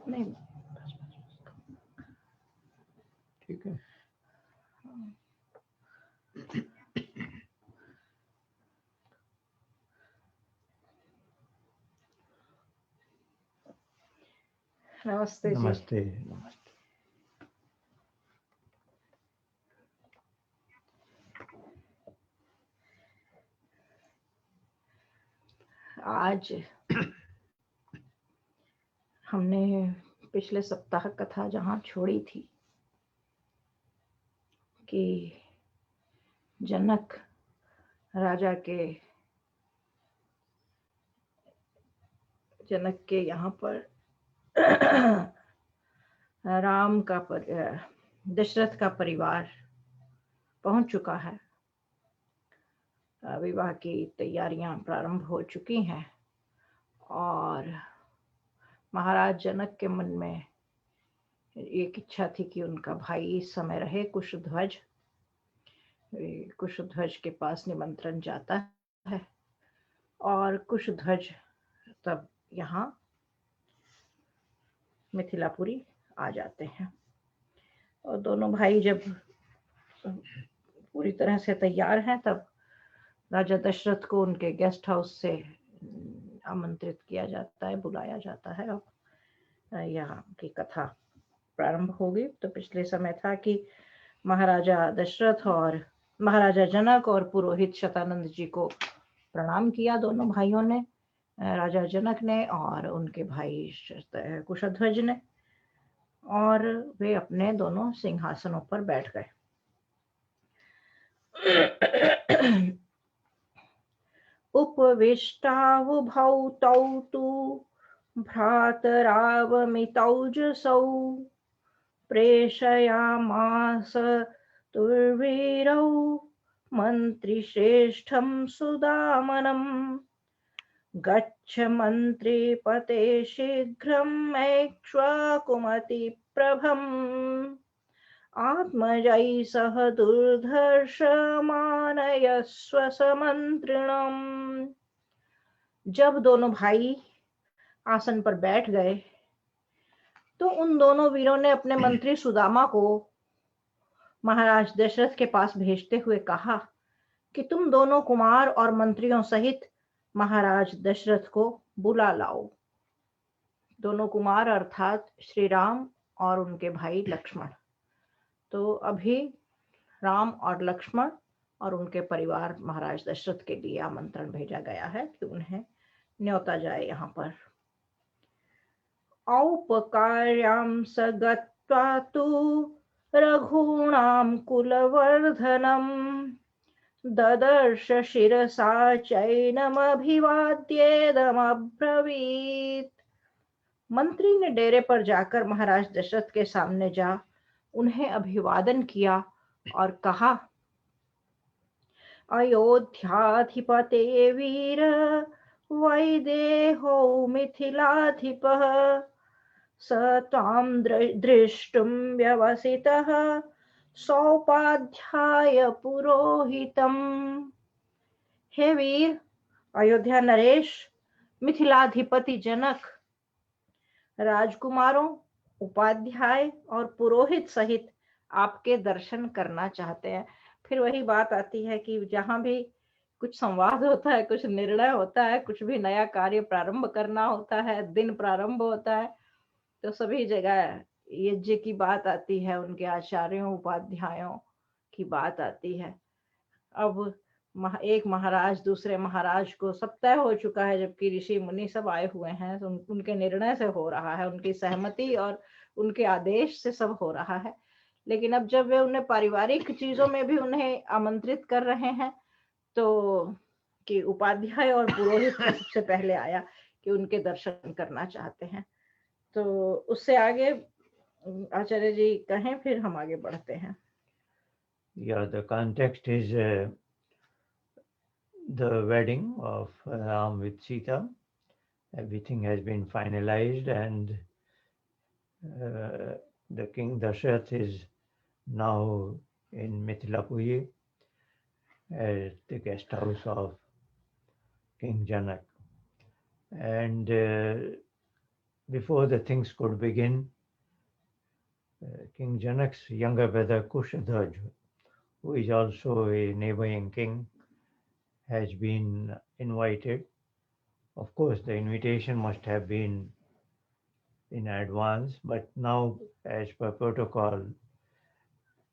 नहीं ठीक है। नमस्ते जी। नमस्ते नमस्ते। आज हमने पिछले सप्ताह कथा जहाँ छोड़ी थी कि जनक राजा जनक के यहाँ पर राम का दशरथ का परिवार पहुंच चुका है। विवाह की तैयारियां प्रारंभ हो चुकी हैं और महाराज जनक के मन में एक इच्छा थी कि उनका भाई इस समय रहे कुशध्वज। कुशध्वज के पास निमंत्रण जाता है और कुशध्वज तब यहाँ मिथिलापुरी आ जाते हैं और दोनों भाई जब पूरी तरह से तैयार हैं तब राजा दशरथ को उनके गेस्ट हाउस से आमंत्रित किया जाता है, बुलाया जाता है। अब यहाँ की कथा प्रारंभ होगी। तो पिछले समय था कि महाराजा दशरथ और महाराजा जनक और पुरोहित शतानंद जी को प्रणाम किया दोनों भाइयों ने, राजा जनक ने और उनके भाई कुशध्वज ने, और वे अपने दोनों सिंहासनों पर बैठ गए। उपविष्टावुभौ तौ तु भ्रातरावमितौजसौ प्रेषयामास तुर्वीरौ मन्त्रिश्रेष्ठं सुदामनम्। गच्छ मन्त्रिपते शीघ्रं ऐक्ष्वाकुमतिप्रभम् आत्मजै सह दुर्धर्षमानयस्व समन्त्रिणम्। जब दोनों भाई आसन पर बैठ गए तो उन दोनों वीरों ने अपने मंत्री सुदामा को महाराज दशरथ के पास भेजते हुए कहा कि तुम दोनों कुमार और मंत्रियों सहित महाराज दशरथ को बुला लाओ। दोनों कुमार अर्थात श्री राम और उनके भाई लक्ष्मण। तो अभी राम और लक्ष्मण और उनके परिवार महाराज दशरथ के लिए आमंत्रण भेजा गया है कि उन्हें न्योता जाए यहाँ पर। औपकार्यां स गत्वा तु रघूणां कुलवर्धनम् ददर्श शिरसा चैनमभिवाद्येदमब्रवीत्। मंत्री ने डेरे पर जाकर महाराज दशरथ के सामने जा उन्हें अभिवादन किया और कहा, अयोध्याधिपते वीर वैदेहो मिथिलाधिपः स त्वां दृष्टुं व्यवसितः सौपाध्याय पुरोहितम्। हे वीर, अयोध्या नरेश, मिथिलाधिपति जनक राजकुमारों, उपाध्याय और पुरोहित सहित आपके दर्शन करना चाहते हैं। फिर वही बात आती है कि जहां भी कुछ संवाद होता है, कुछ निर्णय होता है, कुछ भी नया कार्य प्रारंभ करना होता है, दिन प्रारंभ होता है, तो सभी जगह यज्ञ की बात आती है, उनके आचार्यों उपाध्यायों की बात आती है। अब एक महाराज दूसरे महाराज को सब तय हो चुका है, जबकि ऋषि मुनि सब आए हुए हैं, तो उनके निर्णय से हो रहा है, उनकी सहमति और उनके आदेश से सब हो रहा है। लेकिन अब जब वे उन्हें पारिवारिक चीजों में भी उन्हें आमंत्रित कर रहे हैं तो कि उपाध्याय और पुरोहित सबसे पहले आया कि उनके दर्शन करना चाहते हैं। तो उससे आगे आचार्य जी कहें, फिर हम आगे बढ़ते हैं। Yeah, the context is the wedding of Ram with Sita. Everything has been finalized and the king Dashrath is now in Mithilapuri at the guest house of King Janak. And before the things could begin, King Janak's younger brother Kushadhaj, who is also a neighboring king, has been invited. Of course, the invitation must have been in advance, but now, as per protocol,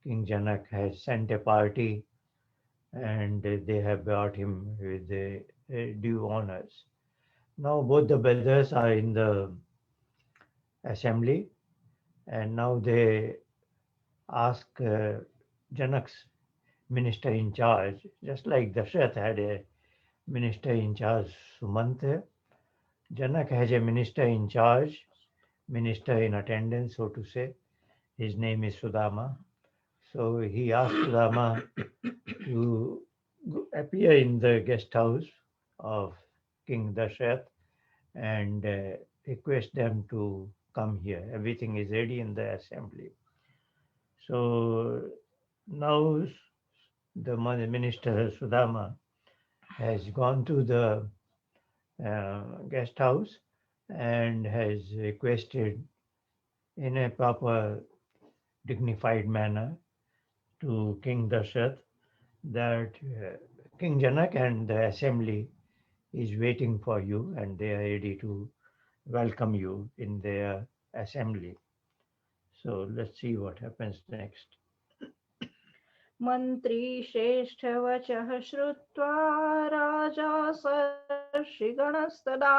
King Janak has sent a party and they have brought him with the due honors. Now, both the brothers are in the assembly, and now they ask Janak's minister in charge, just like Dashrath had a minister in charge, Sumant. Janak has a minister in charge, minister in attendance, so to say. His name is Sudama. So he asked Sudama to appear in the guest house of King Dashrath and request them to come here. Everything is ready in the assembly. So now the minister Sudama has gone to the guest house and has requested in a proper dignified manner to King Dashrath that King Janak and the assembly is waiting for you and they are ready to welcome you in their assembly. So let's see what happens next. मंत्री श्रेष्ठ वचः श्रुत्वा राजा सर्षिगणस्तदा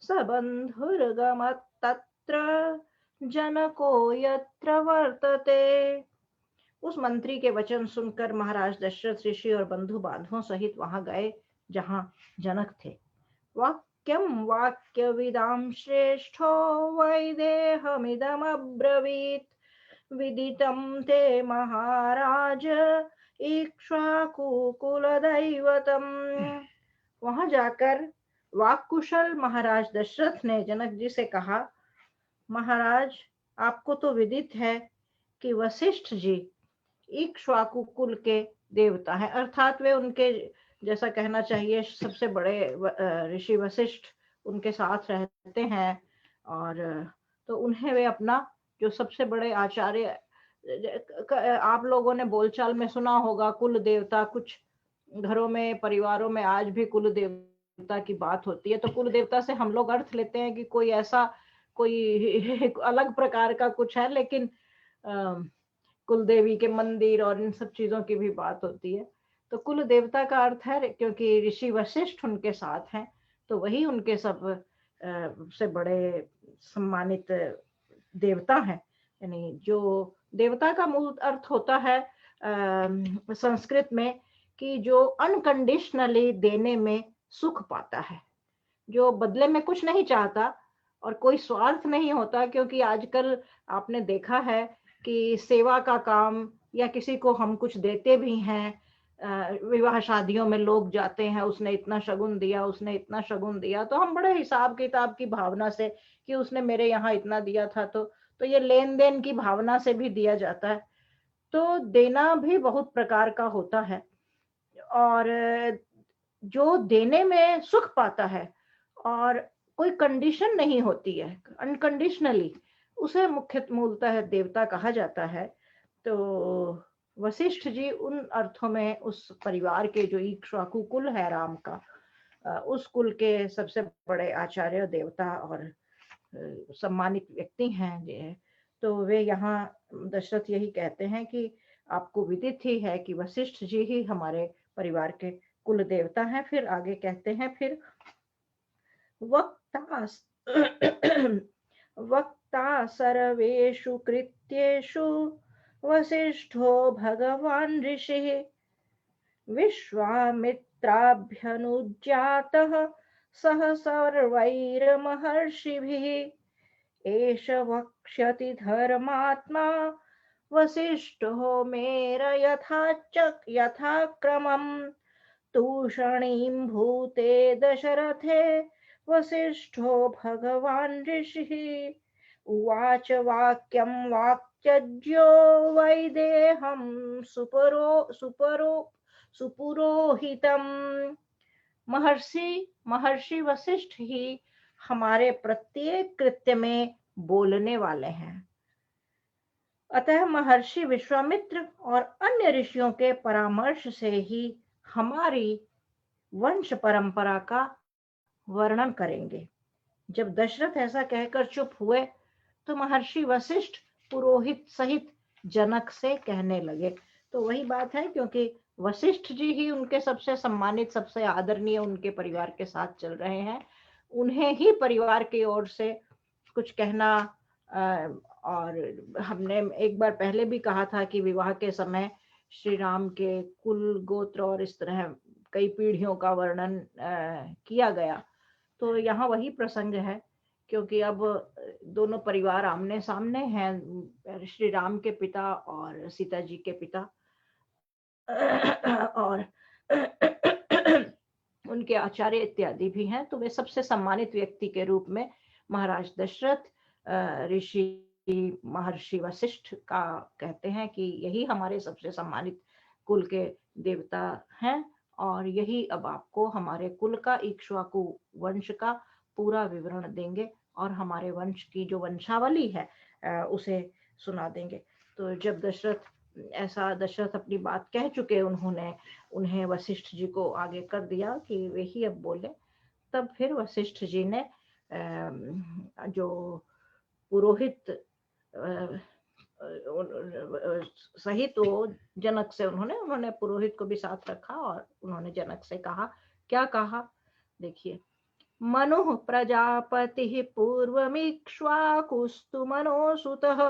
सबन्धुर्गमत्तत्र जनको यत्र वर्तते। उस मंत्री के वचन सुनकर महाराज दशरथ ऋषि और बंधु बांधवों सहित वहां गए जहां जनक थे। वाक्यम वाक्यविदां श्रेष्ठो वैदेहमिदमब्रवीत् विदितं ते महाराज इक्ष्वाकुकुलदैवतम्। वहां जाकर वाक्कुशल महाराज दशरथ ने जनक जी से कहा, महाराज आपको तो विदित है कि वशिष्ठ जी इक्ष्वाकु कुल के देवता हैं, अर्थात वे उनके जैसा कहना चाहिए सबसे बड़े ऋषि वशिष्ठ उनके साथ रहते हैं और तो उन्हें वे अपना जो सबसे बड़े आचार्य, आप लोगों ने बोलचाल में सुना होगा कुल देवता, कुछ घरों में परिवारों में आज भी कुल देवता की बात होती है। तो कुल देवता से हम लोग अर्थ लेते हैं कि कोई ऐसा कोई अलग प्रकार का कुछ है, लेकिन कुल देवी के मंदिर और इन सब चीजों की भी बात होती है। तो कुल देवता का अर्थ है क्योंकि ऋषि वशिष्ठ उनके साथ हैं तो वही उनके सब से बड़े सम्मानित देवता हैं। यानी जो देवता का मूल अर्थ होता है संस्कृत में कि जो अनकंडीशनली देने में सुख पाता है, जो बदले में कुछ नहीं चाहता और कोई स्वार्थ नहीं होता। क्योंकि आजकल आपने देखा है कि सेवा का काम या किसी को हम कुछ देते भी हैं, विवाह शादियों में लोग जाते हैं, उसने इतना शगुन दिया, उसने इतना शगुन दिया, तो हम बड़े हिसाब किताब की भावना से कि उसने मेरे यहाँ इतना दिया था, तो ये लेन देन की भावना से भी दिया जाता है। तो देना भी बहुत प्रकार का होता है और जो देने में सुख पाता है और कोई कंडीशन नहीं होती है, अनकंडीशनली, उसे मुख्य मूलतः देवता कहा जाता है। तो वशिष्ठ जी उन अर्थों में उस परिवार के जो इक्ष्वाकु कुल है राम का, उस कुल के सबसे बड़े आचार्य देवता और सम्मानित व्यक्ति हैं। तो वे यहाँ दशरथ यही कहते हैं कि आपको विदित ही है कि वशिष्ठ जी ही हमारे परिवार के कुल देवता हैं। फिर आगे कहते हैं, फिर वक्ता सर्वेषु कृत्येषु वसिष्ठो भगवान् ऋषिः विश्वामित्राभ्यनुज्ञातः सह सर्वैर्महर्षिभिः एष वक्ष्यति धर्मात्मा वसिष्ठो मेर यथाक्रमम् तूषणीं भूते दशरथे वसिष्ठो भगवान् ऋषिः उवाच वाक्यं वाक्यज्ञो वैदेहं सुपुरोहितम्। महर्षि वशिष्ठ ही हमारे प्रत्येक कृत्य में बोलने वाले हैं। अतः महर्षि विश्वामित्र और अन्य ऋषियों के परामर्श से ही हमारी वंश परंपरा का वर्णन करेंगे। जब दशरथ ऐसा कहकर चुप हुए तो महर्षि वशिष्ठ पुरोहित सहित जनक से कहने लगे। तो वही बात है, क्योंकि वशिष्ठ जी ही उनके सबसे सम्मानित, सबसे आदरणीय उनके परिवार के साथ चल रहे हैं, उन्हें ही परिवार की ओर से कुछ कहना। और हमने एक बार पहले भी कहा था कि विवाह के समय श्री राम के कुल गोत्र और इस तरह कई पीढ़ियों का वर्णन किया गया। तो यहाँ वही प्रसंग है, क्योंकि अब दोनों परिवार आमने सामने हैं, श्री राम के पिता और सीता जी के पिता। और उनके आचार्य इत्यादि भी हैं, तो वे सबसे सम्मानित व्यक्ति के रूप में महाराज दशरथ ऋषि महर्षि वशिष्ठ का कहते हैं कि यही हमारे सबसे सम्मानित कुल के देवता हैं, और यही अब आपको हमारे कुल का, इक्ष्वाकु वंश का पूरा विवरण देंगे और हमारे वंश की जो वंशावली है उसे सुना देंगे। तो जब दशरथ अपनी बात कह चुके, उन्होंने उन्हें वशिष्ठ जी को आगे कर दिया कि वे ही अब बोले। तब फिर वशिष्ठ जी ने जो पुरोहित सहित वो जनक से उन्होंने पुरोहित को भी साथ रखा और उन्होंने जनक से कहा। क्या कहा देखिए। मनु प्रजापति पूर्वमीक्ष्वाकुस्तु मनोसुतः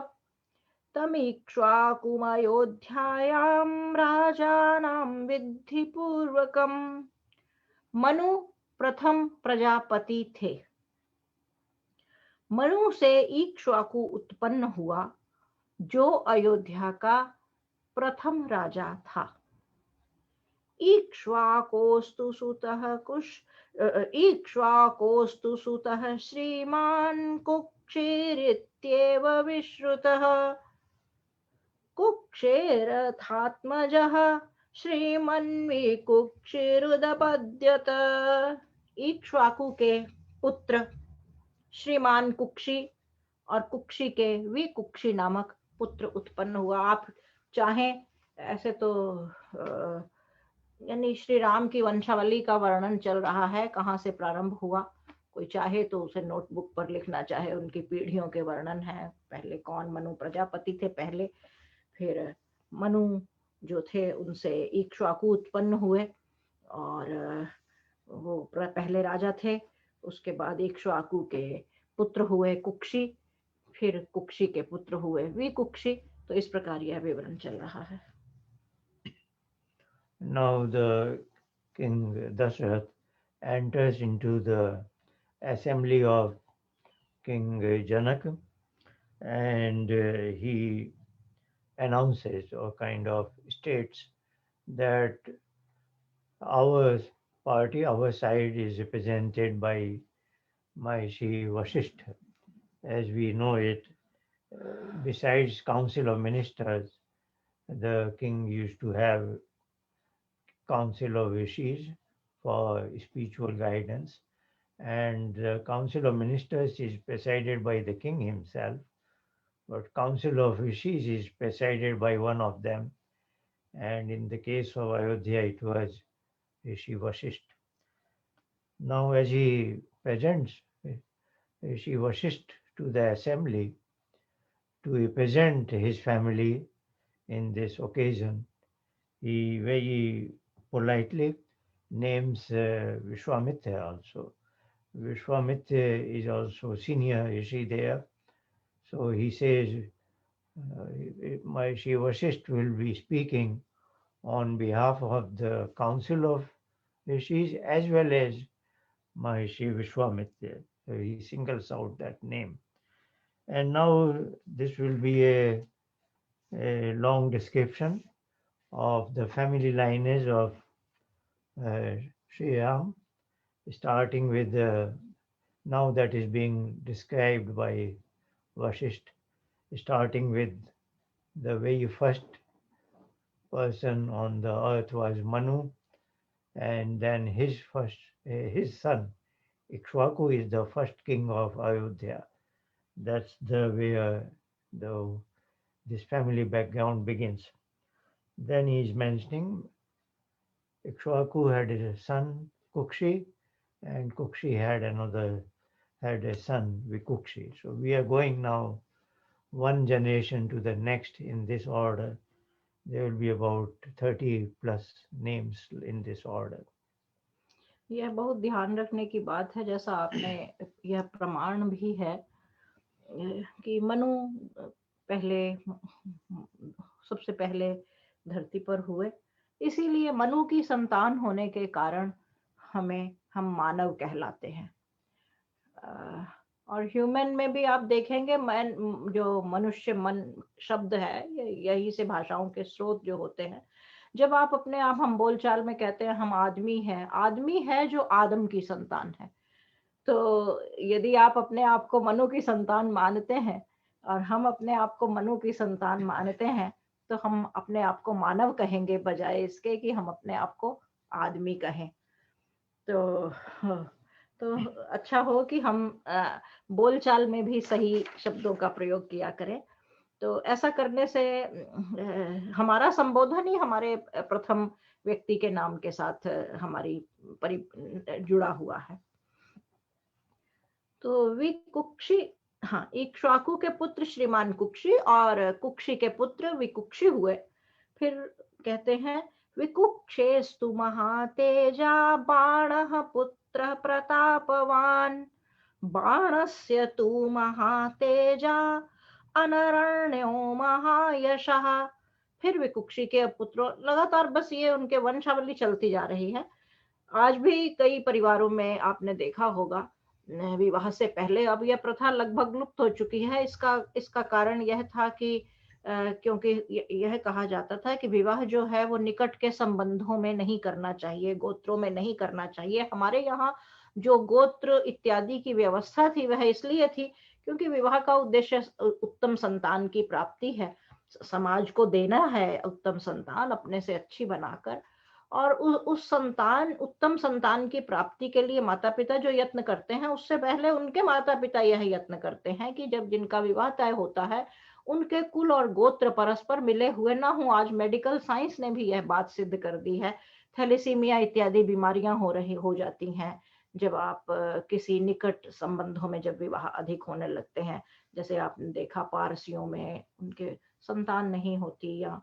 तमीक्ष्वाकुमयोध्यायां राजानां विद्धि पूर्वकम्। मनु प्रथम प्रजापति थे। मनु से इक्ष्वाकु उत्पन्न हुआ, जो अयोध्या का प्रथम राजा था। इक्ष्वाकोस्तु सुतः श्रीमान् कुक्षिरित्येव विश्रुतः। कुक्षेरथात्मजः श्रीमन्विकुक्षिरुदपद्यत। इक्ष्वाकु के पुत्र श्रीमान कुक्षी और कुक्षी के विकुक्षी नामक पुत्र उत्पन्न हुआ। आप चाहें ऐसे तो यानी श्री राम की वंशावली का वर्णन चल रहा है, कहाँ से प्रारंभ हुआ। कोई चाहे तो उसे नोटबुक पर लिखना चाहे, उनकी पीढ़ियों के वर्णन है। पहले कौन मनु प्रजापति थे पहले, फिर मनु जो थे उनसे इक्ष्वाकु उत्पन्न हुए और वो पहले राजा थे। उसके बाद इक्ष्वाकु के पुत्र हुए कुक्षी, फिर कुक्षी के पुत्र हुए विकुक्षी। तो इस प्रकार यह विवरण चल रहा है। Now the king Dashrath enters into the assembly of King Janak, and he announces or kind of states that our party, our side is represented by Maharishi Vasishtha. As we know it, besides council of ministers, the king used to have council of rishis for spiritual guidance, and the council of ministers is presided by the king himself, but council of rishis is presided by one of them, and in the case of Ayodhya it was Rishi Vasishtha. Now as he presents Rishi Vasishtha to the assembly to represent his family in this occasion, he very politely names Vishwamitra also. Vishwamitra is also senior rishi there. So he says, Maharishi Vasishtha will be speaking on behalf of the council of rishis as well as Maharishi Vishwamitra. So he singles out that name. And now this will be a long description of the family lineage of Sri Ram, starting with now that is being described by Vasishtha, starting with the very first person on the earth was Manu, and then his son Ikshvaku is the first king of Ayodhya. That's the where the this family background begins. Then he is mentioning Ikshvaku had a son Kukshi, and Kukshi had a son Vikukshi. So we are going now one generation to the next in this order. There will be about 30 plus names in this order. यह बहुत ध्यान रखने की बात है, जैसा आपने यह प्रमाण भी है कि मनु पहले सबसे पहले धरती पर हुए, इसीलिए मनु की संतान होने के कारण हम मानव कहलाते हैं। और ह्यूमन में भी आप देखेंगे मैन, जो मनुष्य मन शब्द है, यही से भाषाओं के स्रोत जो होते हैं। जब आप अपने आप हम बोलचाल में कहते हैं हम आदमी है जो आदम की संतान है। तो यदि आप अपने आप को मनु की संतान मानते हैं और हम अपने आप को मनु की संतान मानते हैं, तो हम अपने आप को मानव कहेंगे बजाय इसके कि हम अपने आप को आदमी कहें। तो अच्छा हो कि हम बोलचाल में भी सही शब्दों का प्रयोग किया करें। तो ऐसा करने से हमारा संबोधन ही हमारे प्रथम व्यक्ति के नाम के साथ हमारी जुड़ा हुआ है। तो विकुक्षी, हाँ, इक्ष्वाकु के पुत्र श्रीमान कुक्षी और कुक्षी के पुत्र विकुक्षी हुए। फिर कहते हैं विकुक्षेस्तु महातेजा बाणः पुत्र प्रतापवान, बाणस्य तु महातेजा अनरण्यो महायशः। फिर विकुक्षी के पुत्र, लगातार बस ये उनके वंशावली चलती जा रही है। आज भी कई परिवारों में आपने देखा होगा विवाह से पहले, अब यह प्रथा लगभग लुप्त हो चुकी है। इसका कारण यह था कि क्योंकि यह कहा जाता था कि विवाह जो है वो निकट के संबंधों में नहीं करना चाहिए, गोत्रों में नहीं करना चाहिए। हमारे यहाँ जो गोत्र इत्यादि की व्यवस्था थी वह इसलिए थी क्योंकि विवाह का उद्देश्य उत्तम संतान की प्राप्ति है, समाज को देना है उत्तम संतान अपने से अच्छी बनाकर। और उस उत्तम संतान की प्राप्ति के लिए माता पिता जो यत्न करते हैं, उससे पहले उनके माता पिता यह यत्न करते हैं कि जब जिनका विवाह तय होता है उनके कुल और गोत्र परस्पर मिले हुए ना हो। आज मेडिकल साइंस ने भी यह बात सिद्ध कर दी है। थैलेसीमिया इत्यादि बीमारियां हो जाती हैं जब आप किसी निकट संबंधों में जब विवाह अधिक होने लगते हैं। जैसे आपने देखा पारसियों में उनके संतान नहीं होती, या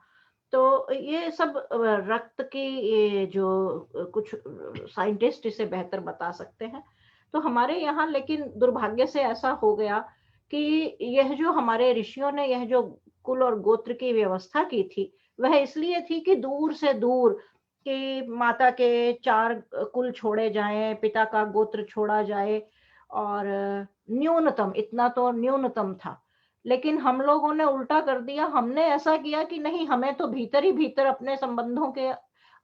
तो ये सब रक्त की ये जो कुछ साइंटिस्ट इसे बेहतर बता सकते हैं। तो हमारे यहाँ लेकिन दुर्भाग्य से ऐसा हो गया कि यह जो हमारे ऋषियों ने यह जो कुल और गोत्र की व्यवस्था की थी, वह इसलिए थी कि दूर से दूर कि माता के 4 कुल छोड़े जाएं, पिता का गोत्र छोड़ा जाए, और न्यूनतम इतना तो न्यूनतम था। लेकिन हम लोगों ने उल्टा कर दिया। हमने ऐसा किया कि नहीं, हमें तो भीतर ही भीतर अपने संबंधों के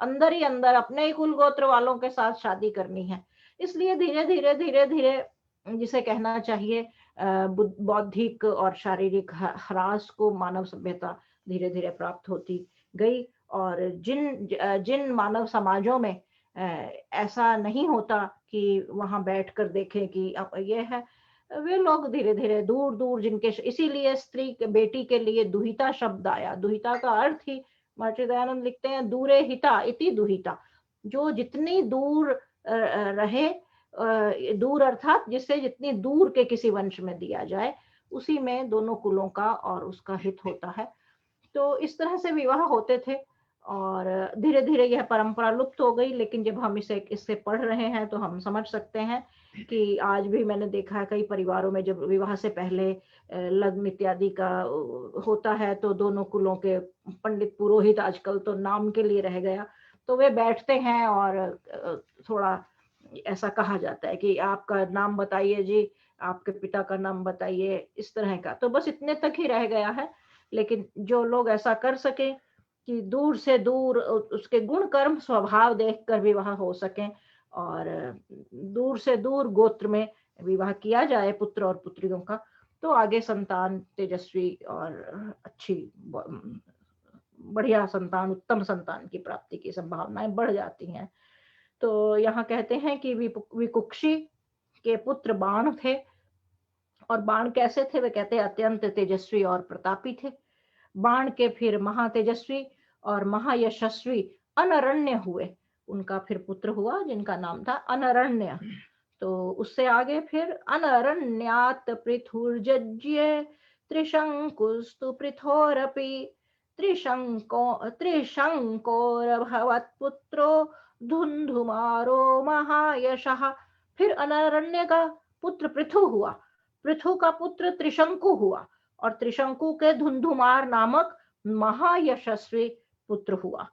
अंदर ही अंदर अपने ही कुल गोत्र वालों के साथ शादी करनी है। इसलिए धीरे-धीरे जिसे कहना चाहिए बौद्धिक और शारीरिक ह्रास को मानव सभ्यता धीरे-धीरे प्राप्त होती गई। और जिन मानव समाजों में ऐसा नहीं होता कि वहां बैठकर देखें कि अब ये है, वे लोग धीरे-धीरे दूर-दूर जिनके, इसीलिए स्त्री के बेटी के लिए दुहिता शब्द आया। दुहिता का अर्थ ही, महर्षि दयानंद लिखते हैं, दूरे हिता इति दुहिता, जो जितनी दूर रहे, दूर अर्थात जिससे जितनी दूर के किसी वंश में दिया जाए, उसी में दोनों कुलों का और उसका हित होता है। तो इस तरह से विवाह होते थे और धीरे-धीरे यह परंपरा लुप्त हो गई। लेकिन जब हम इससे पढ़ रहे हैं तो हम समझ सकते हैं कि आज भी मैंने देखा है कई परिवारों में जब विवाह से पहले लग्न इत्यादि का होता है तो दोनों कुलों के पंडित पुरोहित, आजकल तो नाम के लिए रह गया, तो वे बैठते हैं और थोड़ा ऐसा कहा जाता है कि आपका नाम बताइए जी, आपके पिता का नाम बताइए, इस तरह का। तो बस इतने तक ही रह गया है। लेकिन जो लोग ऐसा कर सके कि दूर से दूर उसके गुण कर्म स्वभाव देखकर विवाह हो सके और दूर से दूर गोत्र में विवाह किया जाए पुत्र और पुत्रियों का, तो आगे संतान तेजस्वी और अच्छी बढ़िया संतान, उत्तम संतान की प्राप्ति की संभावनाएं बढ़ जाती हैं। तो यहाँ कहते हैं कि विकुक्षी के पुत्र बाण थे। और बाण कैसे थे? वे कहते हैं अत्यंत तेजस्वी और प्रतापी थे। बाण के फिर महातेजस्वी और महायशस्वी अनरण्य हुए। उनका फिर पुत्र हुआ जिनका नाम था अनरण्य। तो उससे आगे फिर अनरण्यात पृथुर्जज्ञे त्रिशंकुस्तु पृथोरपि त्रिशंकोरभवत्पुत्रो धुंधुमारो महायशः। फिर अनरण्य का पुत्र पृथु हुआ, पृथु का पुत्र त्रिशंकु हुआ और त्रिशंकु के धुंधुमार नामक महायशस्वी पुत्र हुआ।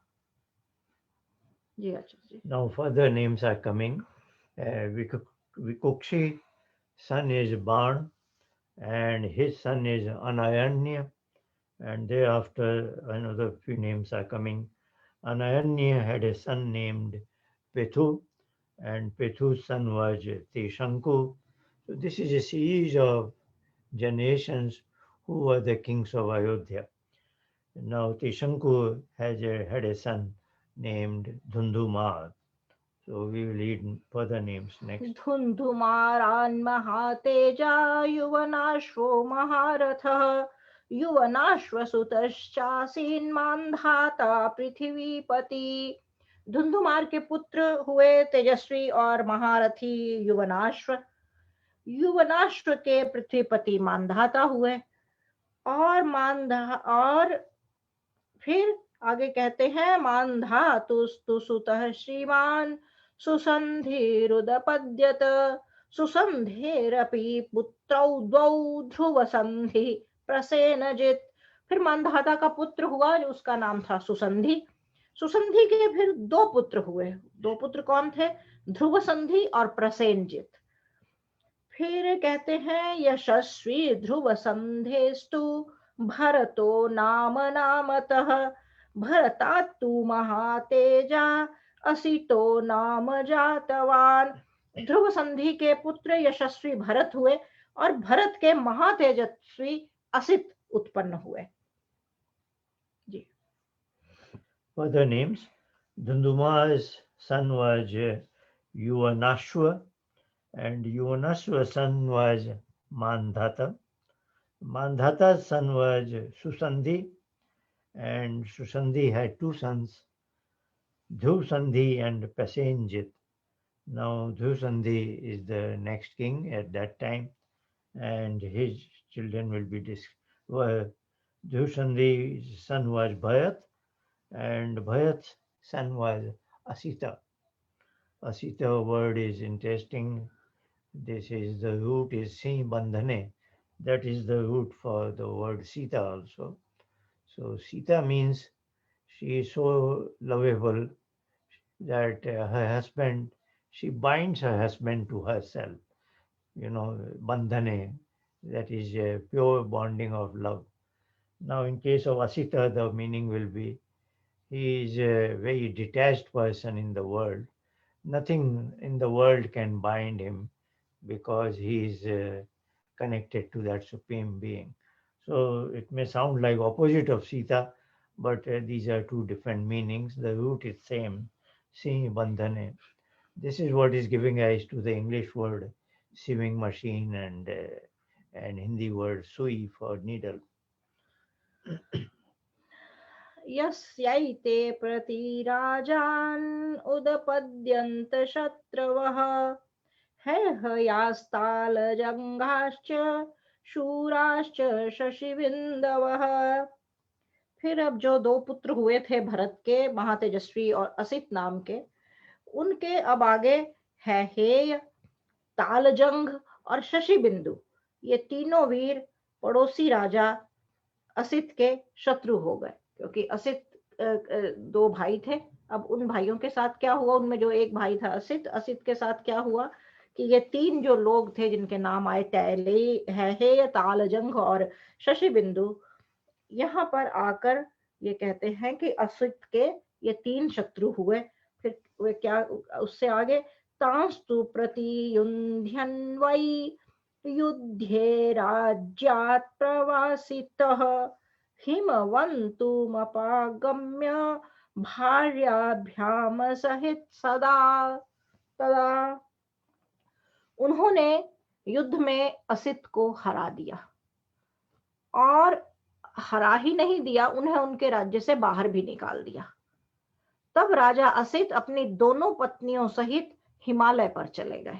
जी अच्छा जी। Now further names are coming. Vikukshi, son is Ban, and his son is Anayanya, and thereafter another few names are coming. Anayanya had a son named Pethu, and Pethu's son was Tishanku. So this is a series of generations who were the kings of Ayodhya. Now Tishanku had a son named Dhundhumar. So we will read further names next. धुंधुमारान् महातेजा युवनाश्वो महारथः युवनाश्वसुतश्चासीन् मान्धाता पृथ्वीपति। धुंधुमार के पुत्र हुए तेजस्वी और महारथी युवनाश्व। युवनाश्व के पृथ्वीपति मानधाता हुए और फिर आगे कहते हैं मानधातुस्तु सुतः श्रीमान सुसन्धिरुदपद्यत सुसन्धेरपि पुत्रौ द्वौ ध्रुव संधि प्रसेनजित। फिर मानधाता का पुत्र हुआ उसका नाम था सुसंधि। सुसंधि के फिर दो पुत्र हुए। दो पुत्र कौन थे? ध्रुव संधि और प्रसेनजित। फिर कहते हैं यशस्वी ध्रुव संधेस्तु भरतो नाम नामतः भरतात्तु महातेजा असितो नाम जातवान। ध्रुव संधि के पुत्र यशस्वी भरत हुए और भरत के महातेजस्वी असित उत्पन्न हुए। जी। Further names. Dhundumar's son was Yuvanashva, and Yuvanashva's son was Mandhata. Mandhata's son was Susandhi, and Susandhi had two sons, Dhusandhi and Pasenjit. Now Dhusandhi is the next king at that time, and his children will be Dhusandhi's son was Bharat, and Bharat's son was Asita. Asita word is interesting. This is the root is Si Bandhane. That is the root for the word Sita also. So Sita means she is so lovable that her husband, she binds her husband to herself. Bandhane, that is a pure bonding of love. Now in case of Asita, the meaning will be he is a very detached person in the world. Nothing in the world can bind him because he is connected to that supreme being. So it may sound like opposite of Sita, but these are two different meanings. The root is same, Si Bandhane. This is what is giving rise to the English word sewing machine and Hindi word sui for needle. यस्यैते प्रतिराजान् उदपद्यन्त शत्रवः हैहयास्तालजङ्घाश्च शूराश्च शशिबिन्दवः। फिर अब जो दो पुत्र हुए थे भरत के, महातेजस्वी और असित नाम के, उनके अब आगे है हेय, तालजंघ और शशिबिंदु। ये तीनों वीर पड़ोसी राजा असित के शत्रु हो गए, क्योंकि असित दो भाई थे। अब उन भाइयों के साथ क्या हुआ, उनमें जो एक भाई था असित, असित के साथ क्या हुआ कि ये तीन जो लोग थे जिनके नाम आए तैले, है तालजंघ और शशिबिंदु, यहाँ पर आकर ये कहते हैं कि असित के ये तीन शत्रु हुए। फिर वे क्या, उससे आगे तांस्तु प्रतियुंध्यन् वै युध्ये राज्यात् प्रवासितः हिमवन्तुमपागम्य भार्याभ्याम सहित सदा तदा। उन्होंने युद्ध में असित को हरा दिया, और हरा ही नहीं दिया, उन्हें उनके राज्य से बाहर भी निकाल दिया। तब राजा असित अपनी दोनों पत्नियों सहित हिमालय पर चले गए।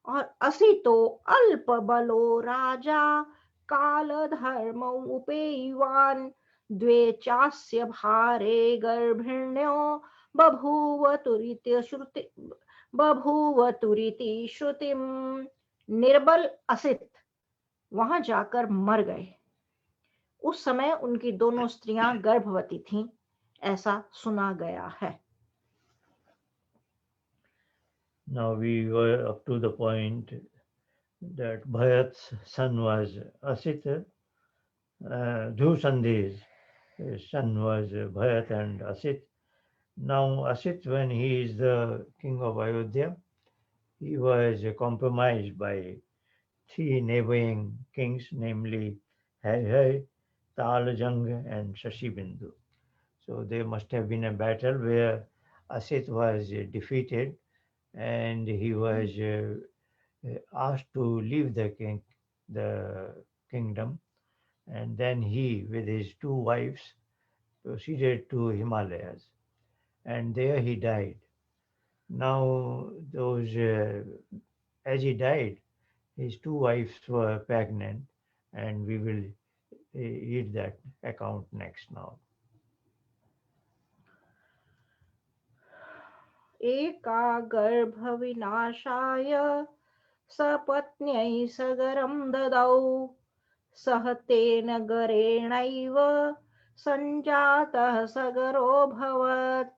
और असितो अल्प बलो राजा काल धर्म उपेयवान द्वे चास्य भारे गर्भिण्यो बभूव तुरीति श्रुतिम। निर्बल असित वहां जाकर मर गए। उस समय उनकी दोनों स्त्रियां गर्भवती थीं, ऐसा सुना गया है। Now we were up to the point that Bharat's son was Asita. Dhusandhi's son was Bharat and Asit. Now Asit, when he is the king of Ayodhya, he was compromised by three neighboring kings, namely Hai, Talajang and Shashibindu. So there must have been a battle where Asit was defeated, and he was asked to leave the kingdom, and then he, with his two wives, proceeded to Himalayas, and there he died. Now, as he died, his two wives were pregnant, and we will read that account next now. एका गर्भविनाशाय सपत्न्यै सगरं ददौ सह तेन गरेणैव संजातः सगरोऽभवत्।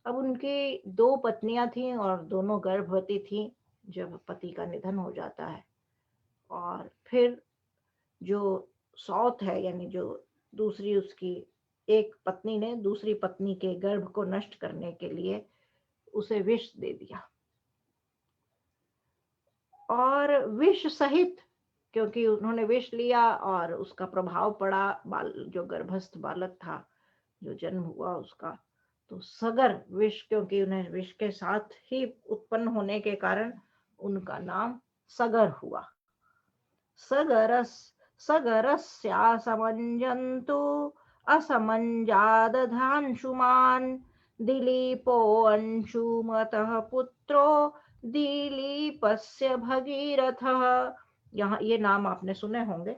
अब उनकी दो पत्नियां थीं और दोनों गर्भवती थीं जब पति का निधन हो जाता है। और फिर जो सौत है, यानी जो दूसरी उसकी एक पत्नी ने दूसरी पत्नी के गर्भ को नष्ट करने के लिए उसे विष दे दिया, और विष सहित, क्योंकि उन्होंने विष लिया और उसका प्रभाव पड़ा जो गर्भस्थ बालक था, जो जन्म हुआ उसका, तो सगर विष, क्योंकि उन्हें विष के साथ ही उत्पन्न होने के कारण उनका नाम सगर हुआ। सगरस्यासमंजन्तु असमंजादधांशुमान् दिलीपो अंशुमतः पुत्रो दिलीपस्य भगीरथः। यहाँ ये नाम आपने सुने होंगे।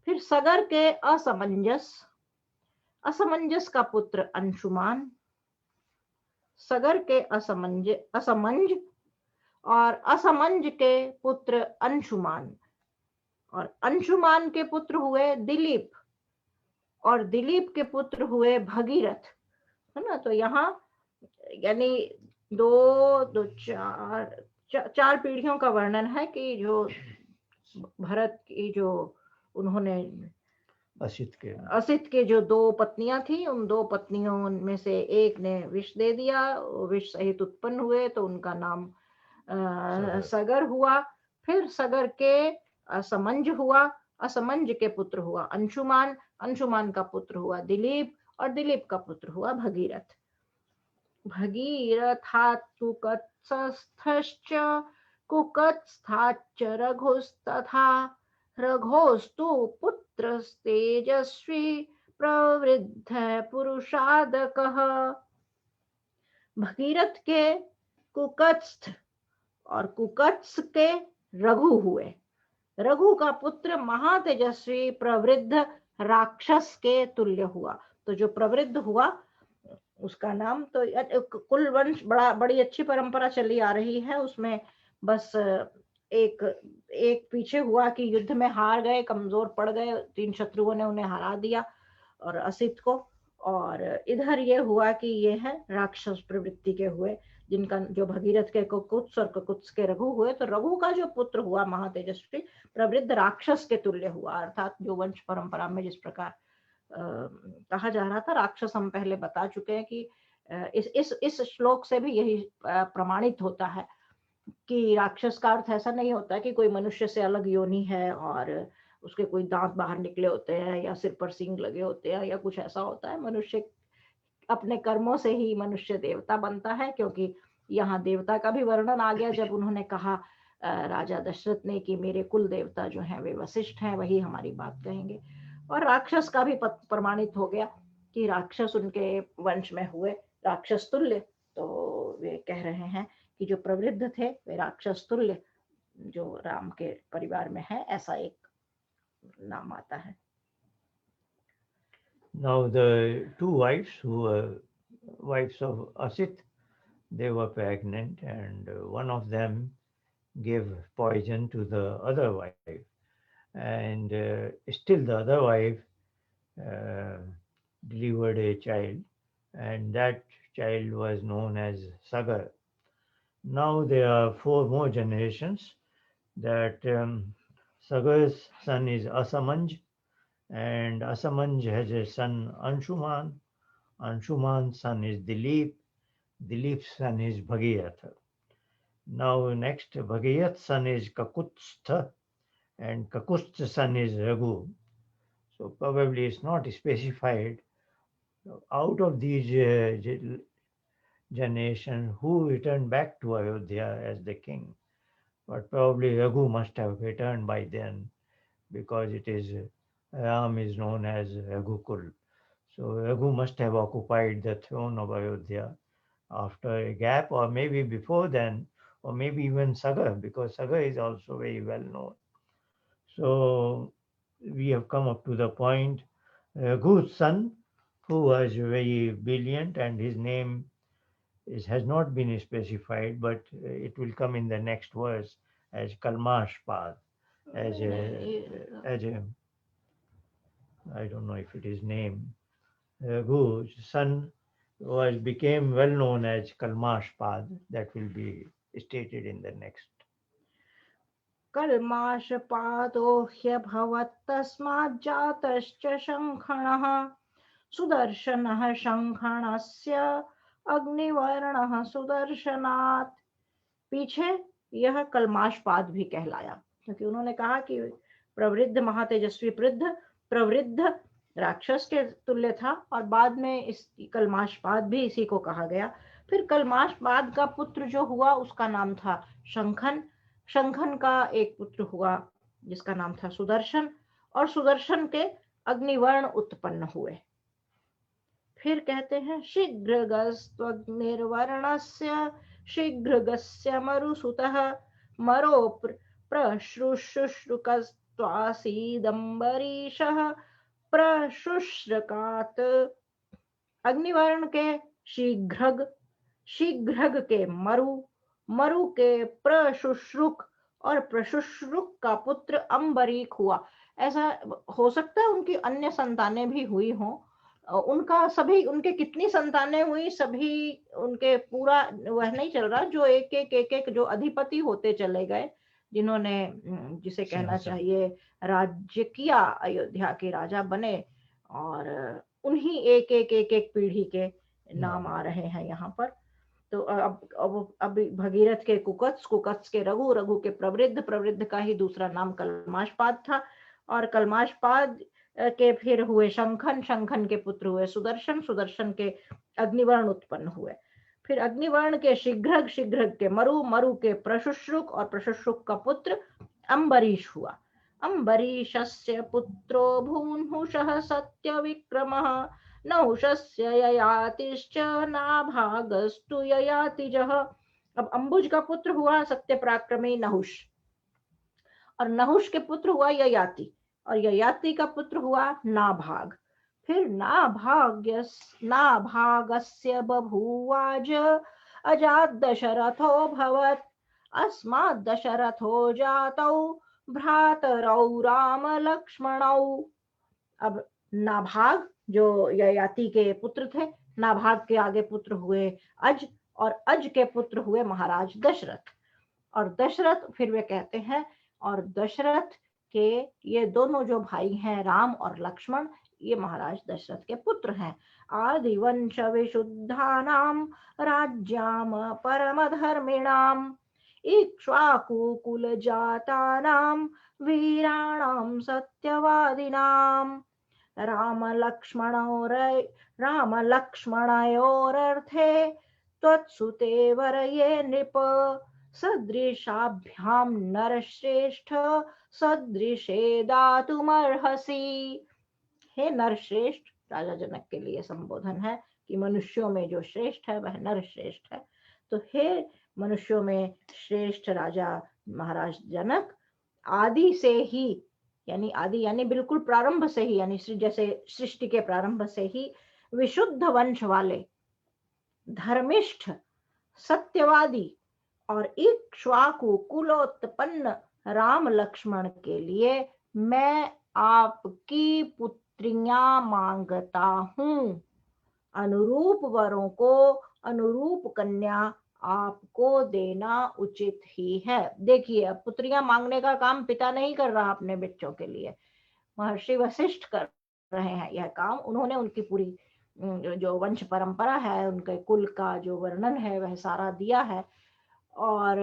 फिर सगर के असमंजस का पुत्र अंशुमान, सगर के असमंज और असमंज के पुत्र अंशुमान, और अंशुमान के पुत्र हुए दिलीप, और दिलीप के पुत्र हुए भगीरथ, है ना। तो यहाँ यानी दो चार पीढ़ियों का वर्णन है कि जो भरत की जो उन्होंने असित के जो दो पत्नियां थी, उन दो पत्नियों में से एक ने विष दे दिया, विष सहित उत्पन्न हुए, तो उनका नाम सगर हुआ। फिर सगर के असमंज हुआ, असमंज के पुत्र हुआ अंशुमान, अंशुमान का पुत्र हुआ दिलीप, और दिलीप का पुत्र हुआ भगीरथ। भगीरथात् कुकत्स्थश्च कुकत्स्थाच्च रघुस्तथा रघोस्तु पुत्रस्तेजस्वी प्रवृद्ध पुरुषादकः। भगीरथ के कुकत्स्थ और कुकत्स के रघु हुए। रघु का पुत्र महातेजस्वी प्रवृद्ध राक्षस के तुल्य हुआ। तो जो प्रवृद्ध हुआ उसका नाम, तो कुल वंश बड़ी अच्छी परंपरा चली आ रही है, उसमें बस एक पीछे हुआ कि युद्ध में हार गए, कमजोर पड़ गए, 3 शत्रुओं ने उन्हें हरा दिया और असित को। और इधर ये हुआ कि ये है राक्षस प्रवृत्ति के हुए, जिनका जो भगीरथ के कुकुत्स और कुकुत्स के रघु हुए। तो रघु का जो पुत्र हुआ महातेजस्वी प्रवृद्ध राक्षस के तुल्य हुआ, अर्थात जो वंश परंपरा में जिस प्रकार कहा जा रहा था, राक्षस हम पहले बता चुके हैं कि इस श्लोक से भी यही प्रमाणित होता है कि राक्षस का अर्थ ऐसा नहीं होता कि कोई मनुष्य से अलग योनि है और उसके कोई दांत बाहर निकले होते हैं या सिर पर सींग लगे होते हैं या कुछ ऐसा होता है। मनुष्य अपने कर्मों से ही मनुष्य देवता बनता है, क्योंकि यहाँ देवता का भी वर्णन आ गया जब उन्होंने कहा राजा दशरथ ने कि मेरे कुल देवता जो हैं वे वशिष्ठ हैं, वही हमारी बात कहेंगे। और राक्षस का भी प्रमाणित हो गया कि राक्षस उनके वंश में हुए, राक्षस तुल्य। तो वे कह रहे हैं कि जो प्रवृद्ध थे वे राक्षस तुल्य जो राम के परिवार में है, ऐसा एक नाम आता है। Now the two wives who were wives of Asit, they were pregnant, and one of them gave poison to the other wife, and still the other wife uh, delivered a child, and that child was known as Sagar. Now there are four more generations. That Sagar's son is Asamanj, and Asamanj has a son Anshuman. Anshuman's son is Dilip. Dilip's son is Bhagirath. Now next, Bhagirath's son is Kakustha, and Kakustha's son is Raghu. So probably it's not specified out of these generation who returned back to Ayodhya as the king. But probably Raghu must have returned by then, because it is Ram is known as Raghukul. So Raghu must have occupied the throne of Ayodhya after a gap, or maybe before then, or maybe even Sagar, because Sagar is also very well known. So we have come up to the point. Raghu's son, who was very brilliant, and his name has not been specified, but it will come in the next verse as Kalmashpad, as a I don't know if it is name. Raghu's son became well known as Kalmashpad. That will be stated in the next. कल्माषपादो ह्यभवत्तस्माज्जातश्च शङ्खणः सुदर्शनः शङ्खणस्य अग्निवर्णः सुदर्शनात्। पीछे यह कल्माषपाद भी कहलाया, क्योंकि उन्होंने कहा कि प्रवृद्ध महातेजस्वी प्रवृद्ध राक्षस के तुल्य था, और बाद में इस कल्माषपाद भी इसी को कहा गया। फिर कल्माषपाद का पुत्र जो हुआ उसका नाम था शंखन। शंखन का एक पुत्र हुआ जिसका नाम था सुदर्शन, और सुदर्शन के अग्निवर्ण उत्पन्न हुए। फिर कहते हैं शीघ्रगस्त्वग्निर्वर्णस्य शीघ्रगस्य मरुसुतः मरो प्रशुश्रुकस्त्वासीदम्बरीशः प्रशुश्रकात्। अग्निवर्ण के शीघ्रग, शीघ्रग के मरु, मरु के प्रशुश्रुक, और प्रशुश्रुक का पुत्र अम्बरीक हुआ। ऐसा हो सकता है उनकी अन्य संतानें भी हुई हों, उनका सभी, उनके कितनी संतानें हुई सभी उनके पूरा वह नहीं चल रहा, जो एक एक जो अधिपति होते चले गए, जिन्होंने जिसे कहना चाहिए राज्य किया, अयोध्या के राजा बने, और उन्हीं एक एक पीढ़ी के नाम आ रहे हैं यहाँ पर। तो अब भगीरथ के कुकत्स, कुकत्स के रघु, रघु के प्रवृद्ध, प्रवृद्ध का ही दूसरा नाम कल्माषपाद था, और कल्माषपाद के फिर हुए शंखन, शंखन के पुत्र हुए सुदर्शन, सुदर्शन के अग्निवर्ण उत्पन्न हुए। फिर अग्निवर्ण के शीघ्रग, शीघ्रग के मरु, मरु के प्रशुश्रुक, और प्रशुश्रुक का पुत्र अम्बरीश हुआ। अम्बरीशस्य पुत्रो भून्हुषः सत्यविक्रमः नहुषस्य ययातिश्च नाभागस्तु ययातिजः। अब अंबुज का पुत्र हुआ सत्यपराक्रमी नहुष, और नहुष के पुत्र हुआ ययाति, और ययाति का पुत्र हुआ नाभाग। फिर नाभागस्य बभूवाज अजात दशरथो भवत् अस्मात् दशरथो जातौ भ्रातरौ राम लक्ष्मणौ। अब नाभाग जो ययाति के पुत्र थे, नाभाग के आगे पुत्र हुए अज, और अज के पुत्र हुए महाराज दशरथ। और दशरथ, फिर वे कहते हैं, और दशरथ के ये दोनों जो भाई हैं राम और लक्ष्मण, ये महाराज दशरथ के पुत्र हैं। आदिवंश विशुद्धानाम राज्याम परमधर्मिणाम इक्ष्वाकुकुल जातानाम वीराणाम सत्यवादिनाम राम लक्ष्मणयोरर्थे त्वत्सुते वरये नृप सदृशाभ्याम नरश्रेष्ठ सदृशे दातुमर्हसि। हे नरश्रेष्ठ, राजा जनक के लिए संबोधन है कि मनुष्यों में जो श्रेष्ठ है वह नरश्रेष्ठ है। तो हे मनुष्यों में श्रेष्ठ राजा महाराज जनक, आदि से ही, यानी आदि यानी बिल्कुल प्रारंभ से ही, यानी जैसे सृष्टि के प्रारंभ से ही विशुद्ध वंश वाले, धर्मिष्ठ, सत्यवादी और इक्ष्वाकु कुलोत्पन्न राम लक्ष्मण के लिए मैं आपकी पुत्रियां मांगता हूँ। अनुरूप वरों को अनुरूप कन्या आपको देना उचित ही है। देखिए, अब पुत्रियां मांगने का काम पिता नहीं कर रहा अपने बच्चों के लिए, महर्षि वशिष्ठ कर रहे हैं यह काम। उन्होंने उनकी पूरी जो वंश परंपरा है, उनके कुल का जो वर्णन है वह सारा दिया है। और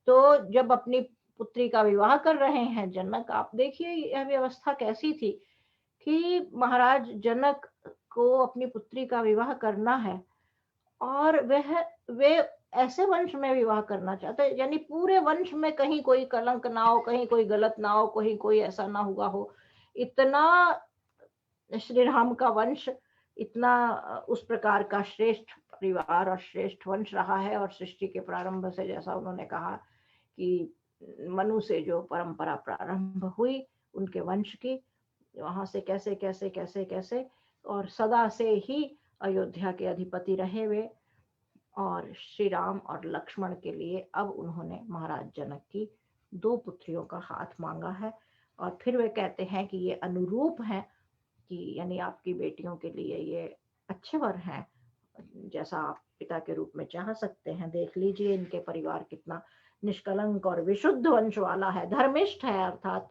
तो जब अपनी पुत्री का विवाह कर रहे हैं जनक, आप देखिए यह व्यवस्था कैसी थी कि महाराज जनक को अपनी पुत्री का विवाह करना है और वे ऐसे वंश में विवाह करना चाहते, यानी पूरे वंश में कहीं कोई कलंक ना हो, कहीं कोई गलत ना हो, कहीं कोई ऐसा ना हुआ हो। इतना श्री राम का वंश इतना उस प्रकार का श्रेष्ठ परिवार और श्रेष्ठ वंश रहा है। और सृष्टि के प्रारंभ से, जैसा उन्होंने कहा कि मनु से जो परंपरा प्रारंभ हुई उनके वंश की, वहां से कैसे कैसे कैसे कैसे और सदा से ही अयोध्या के अधिपति रहे वे। और श्री राम और लक्ष्मण के लिए अब उन्होंने महाराज जनक की 2 पुत्रियों का हाथ मांगा है। और फिर वे कहते हैं कि ये अनुरूप हैं, कि यानी आपकी बेटियों के लिए ये अच्छे वर हैं, जैसा आप पिता के रूप में चाह सकते हैं। देख लीजिए इनके परिवार कितना निष्कलंक और विशुद्ध वंश वाला है, धर्मिष्ठ है, अर्थात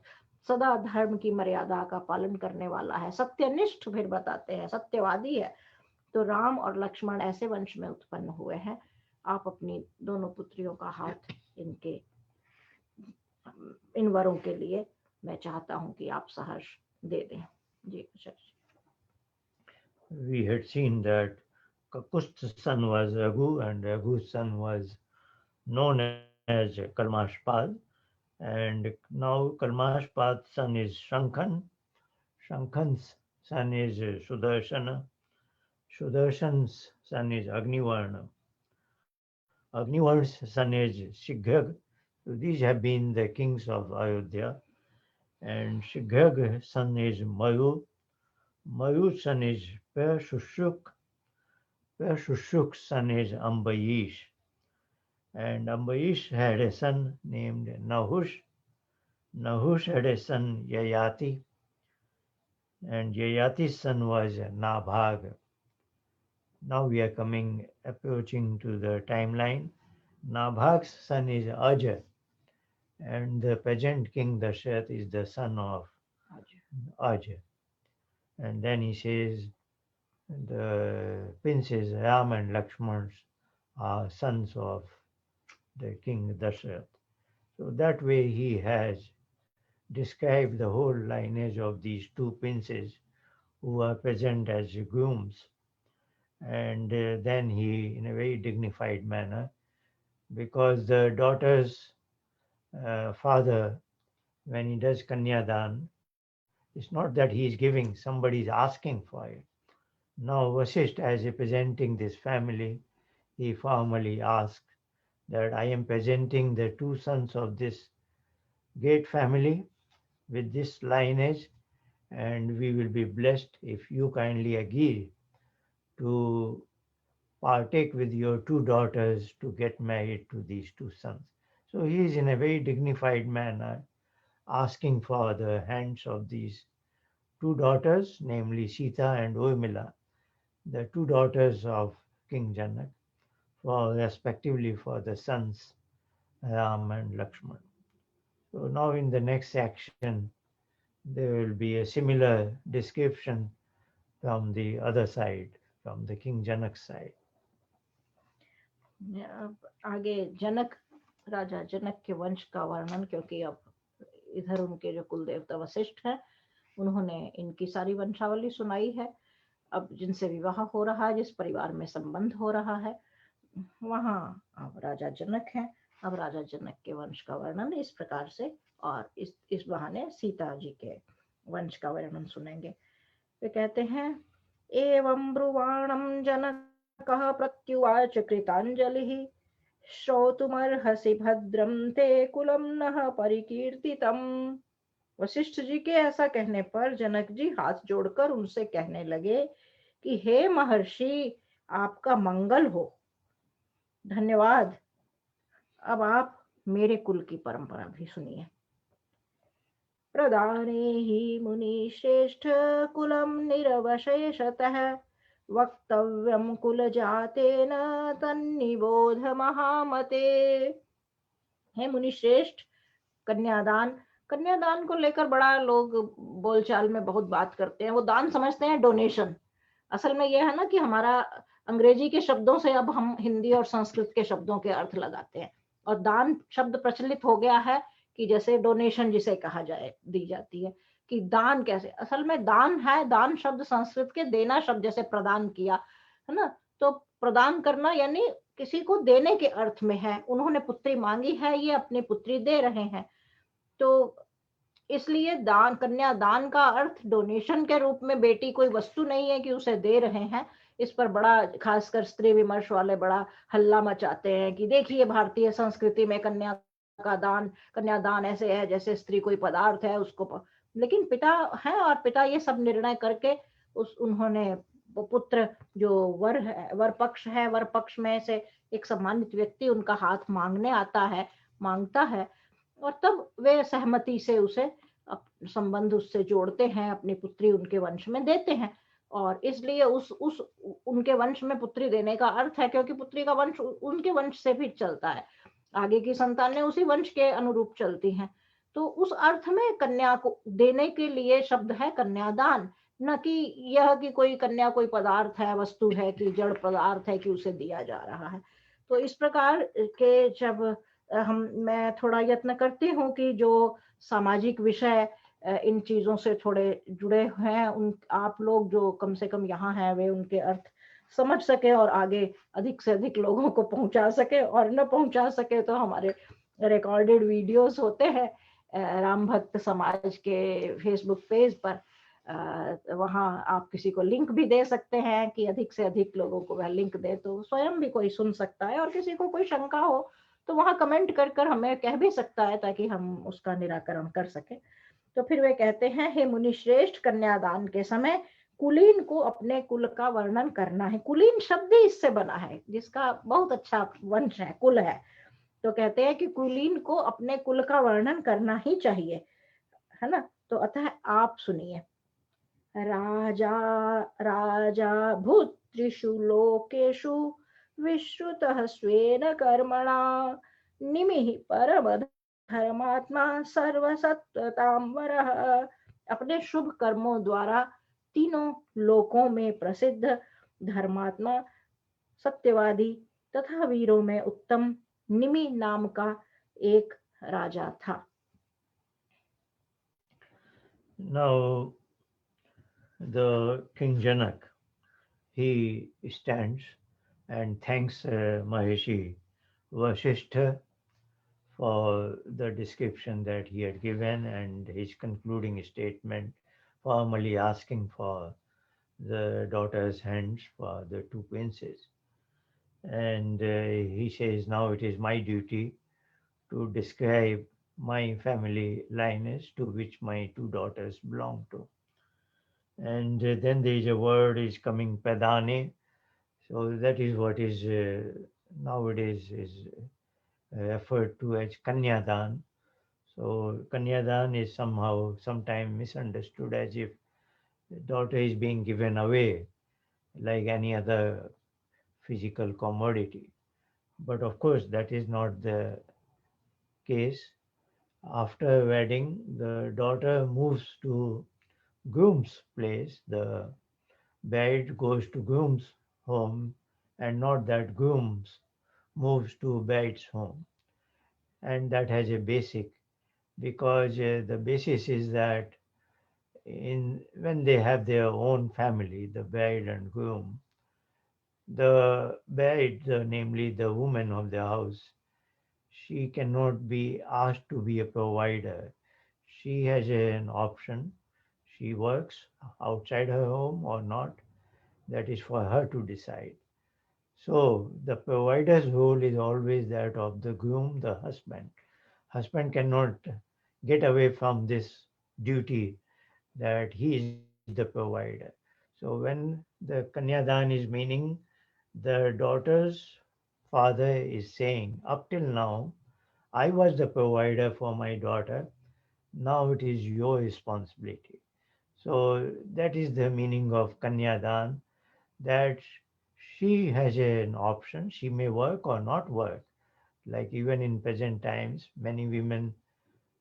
सदा धर्म की मर्यादा का पालन करने वाला है, सत्यनिष्ठ, फिर बताते हैं सत्यवादी है। तो राम और लक्ष्मण ऐसे वंश में उत्पन्न हुए हैं। आप अपनी दोनों पुत्रियों का हाथ इनके इन वरों के लिए मैं चाहता हूं कि आप सहर्ष दे दें। जी We had seen that Kakust's son was Raghu, and Raghu's son was known as Kalmashpal. And now Kalmashpal's son is Shankhan. Shankhan's son is Sudarshana. Sudarshan's son is Agnivarna. Agnivarna's son is Shighag. So these have been the kings of Ayodhya. And Shighag's son is Mayu. Mayu's son is Pershushuk. Pershushuk's son is Ambayish. And Ambayish had a son named Nahush. Nahush had a son Yayati. And Yayati's son was Nabhag. Now we are approaching to the timeline. Nabhag's son is Aja, and the peasant king Dashrath is the son of Aja. And then he says the princes Ram and Lakshman are sons of the king Dashrath. So that way he has described the whole lineage of these 2 princes who are present as grooms. And then he, in a very dignified manner, because the daughter's father, when he does Kanyadan, it's not that he is giving, somebody is asking for it. Now Vasisht, as representing this family, he formally asked that I am presenting the 2 sons of this great family with this lineage, and we will be blessed if you kindly agree to partake with your 2 daughters to get married to these 2 sons. So he is in a very dignified manner asking for the hands of these 2 daughters, namely Sita and Urmila, the 2 daughters of King Janak, for respectively for the sons Ram and Lakshman. So now in the next section, there will be a similar description from the other side, from the King Janak side. आगे जनक, राजा जनक के वंश का वर्णन, क्योंकि अब इधर उनके जो कुल देवता वशिष्ठ हैं उन्होंने इनकी सारी वंशावली सुनाई है। अब जिनसे विवाह हो रहा है, जिस परिवार में संबंध हो रहा है, वहाँ अब राजा जनक हैं। अब राजा जनक के वंश का वर्णन इस प्रकार से, और इस बहाने सीता जी के वंश का वर्णन सुनेंगे। वे कहते हैं, एवं ब्रुवाणं जनकः प्रत्युवाच कृतांजलिः, श्रोतुमर्हसि भद्रं ते कुलं नः परिकीर्तितम्। वशिष्ठ जी के ऐसा कहने पर जनक जी हाथ जोड़कर उनसे कहने लगे कि हे महर्षि, आपका मंगल हो, धन्यवाद। अब आप मेरे कुल की परंपरा भी सुनिए। प्रदाने हि मुनिश्रेष्ठ कुलं निरवशेषतः, वक्तव्यं कुलजातेन तन्निबोध महामते। हे मुनिश्रेष्ठ, कन्यादान, कन्यादान को लेकर बड़ा लोग बोलचाल में बहुत बात करते हैं। वो दान समझते हैं डोनेशन। असल में यह है ना कि हमारा अंग्रेजी के शब्दों से अब हम हिंदी और संस्कृत के शब्दों के अर्थ लगाते हैं, और दान शब्द प्रचलित हो गया है कि जैसे डोनेशन जिसे कहा जाए, दी जाती है कि दान कैसे। असल में दान है, दान शब्द संस्कृत के देना शब्द, जैसे प्रदान किया है ना, तो प्रदान करना यानी किसी को देने के अर्थ में है। उन्होंने पुत्री मांगी है, ये अपनी पुत्री दे रहे हैं। तो इसलिए दान, कन्यादान का अर्थ डोनेशन के रूप में, बेटी कोई वस्तु नहीं है कि उसे दे रहे हैं। इस पर बड़ा, खासकर स्त्री विमर्श वाले बड़ा हल्ला मचाते हैं कि देखिए भारतीय संस्कृति में कन्या का दान, कन्यादान ऐसे है जैसे स्त्री कोई पदार्थ है उसको। लेकिन पिता है, और पिता ये सब निर्णय करके उन्होंने पुत्र, जो वर है, वर पक्ष है, वर पक्ष में से एक सम्मानित व्यक्ति उनका हाथ मांगने आता है, मांगता है, और तब वे सहमति से उसे संबंध उससे जोड़ते हैं, अपनी पुत्री उनके वंश में देते हैं। और इसलिए उस उनके वंश में पुत्री देने का अर्थ है, क्योंकि पुत्री का वंश उनके वंश से भी चलता है, आगे की संतानें उसी वंश के अनुरूप चलती हैं। तो उस अर्थ में कन्या को देने के लिए शब्द है कन्यादान, न कि यह कि कोई कन्या कोई पदार्थ है, वस्तु है, कि जड़ पदार्थ है कि उसे दिया जा रहा है। तो इस प्रकार के जब हम मैं थोड़ा यत्न करती हूँ कि जो सामाजिक विषय इन चीजों से थोड़े जुड़े हुए हैं, उन आप लोग जो कम से कम यहाँ हैं, वे उनके अर्थ समझ सके और आगे अधिक से अधिक लोगों को पहुंचा सके, और न पहुंचा सके तो हमारे रिकॉर्डेड वीडियोस होते हैं राम भक्त समाज के फेसबुक पेज पर, वहाँ आप किसी को लिंक भी दे सकते हैं कि अधिक से अधिक लोगों को वह लिंक दे, तो स्वयं भी कोई सुन सकता है। और किसी को कोई शंका हो तो वहाँ कमेंट कर कर हमें कह भी सकता है, ताकि हम उसका निराकरण कर सके। तो फिर वे कहते हैं, हे मुनि श्रेष्ठ, कन्यादान के समय कुलीन को अपने कुल का वर्णन करना है। कुलीन शब्द ही इससे बना है, जिसका बहुत अच्छा वंश है, कुल है। तो कहते हैं कि कुलीन को अपने कुल का वर्णन करना ही चाहिए, है ना। तो अतः आप सुनिए। राजा राजा भूत्रिषु लोकेषु विश्रुतः स्वेन कर्मणा, निमिः परम धर्मात्मा सर्वसत्वतां वरः। अपने शुभ कर्मों द्वारा तीनों लोकों में प्रसिद्ध धर्मात्मा, सत्यवादी तथा वीरों में उत्तम निमि नाम का एक राजा था। Now, the King Janak, he stands and thanks Maheshi Vasishtha for the description that he had given and his concluding statement, formally asking for the daughter's hands for the two princes. And he says, now it is my duty to describe my family lineage to which my two daughters belong to. And then there is a word is coming, Padane. So that is what is nowadays is referred to as Kanyadan. So Kanyadan is somehow sometimes misunderstood as if the daughter is being given away like any other physical commodity. But of course, that is not the case. After wedding, the daughter moves to groom's place. The bride goes to groom's home, and not that groom's moves to bride's home. And that has a basic, because the basis is that in when they have their own family, the bride and groom, The maid, namely the woman of the house, she cannot be asked to be a provider. She has an option. She works outside her home or not. That is for her to decide. So the provider's role is always that of the groom, the husband. Husband cannot get away from this duty that he is the provider. So when the Kanyadan is meaning, the daughter's father is saying, up till now, I was the provider for my daughter. Now it is your responsibility. So that is the meaning of Kanyadan, that she has an option. She may work or not work. Like even in present times, many women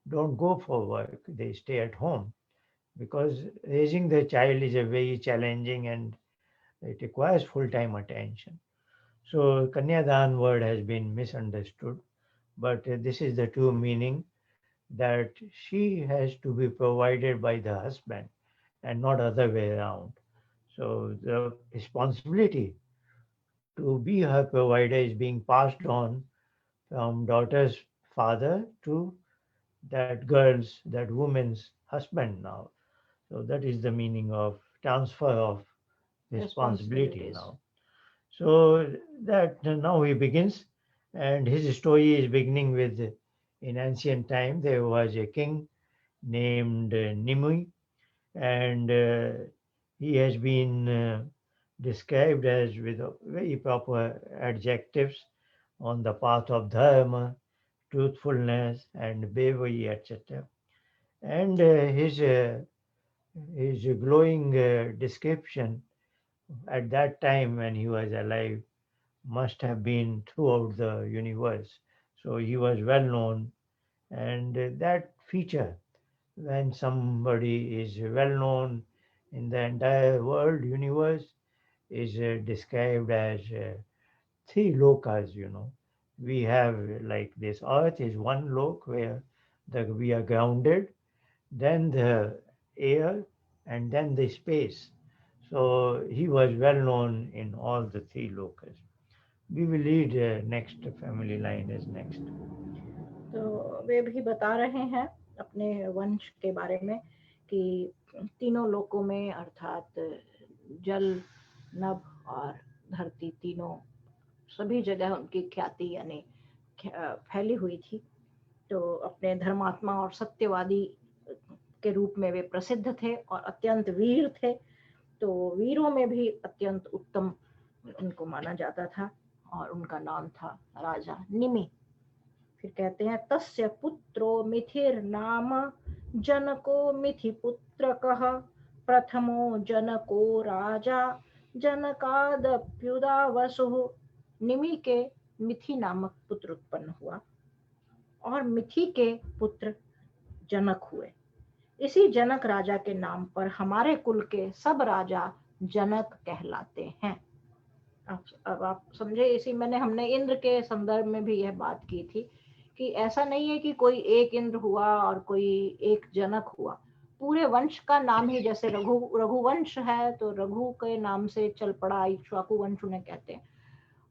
don't go for work, they stay at home because raising the child is a very challenging and it requires full time attention. So, Kanyadan word has been misunderstood, but this is the true meaning, that she has to be provided by the husband and not other way around. So, the responsibility to be her provider is being passed on from daughter's father to that woman's husband now. So that is the meaning of transfer of responsibility responsibilities. now. So that now he begins, and his story is beginning with, in ancient time there was a king named Nimue, and he has been described as with very proper adjectives on the path of dharma, truthfulness, and bravery, etc. And his glowing description at that time when he was alive must have been throughout the universe. So he was well known, and that feature, when somebody is well known in the entire world universe, is described as three lokas. We have, like, this earth is one lok where we are grounded, then the air, and then the space. So he was well known in all the three lokas. We will read next family line is next. तो वे भी बता रहे हैं अपने वंश के बारे में कि तीनों लोकों में अर्थात जल, नभ और धरती, तीनों सभी जगह उनकी ख्याति यानी फैली हुई थी। तो अपने धर्मात्मा और सत्यवादी के रूप में वे प्रसिद्ध थे और अत्यंत वीर थे। तो वीरों में भी अत्यंत उत्तम उनको माना जाता था और उनका नाम था राजा निमि। फिर कहते हैं तस्य पुत्रो मिथिर नाम जनको मिथि पुत्र कह प्रथमो जनको राजा जनकादप्युदा वसु। निमि के मिथि नामक पुत्र उत्पन्न हुआ और मिथि के पुत्र जनक हुए। इसी जनक राजा के नाम पर हमारे कुल के सब राजा जनक कहलाते हैं। अब आप समझे, इसी हमने इंद्र के संदर्भ में भी यह बात की थी कि ऐसा नहीं है कि कोई एक इंद्र हुआ और कोई एक जनक हुआ। पूरे वंश का नाम ही, जैसे रघुवंश है तो रघु के नाम से चल पड़ा, इक्ष्वाकु वंश उन्हें कहते हैं,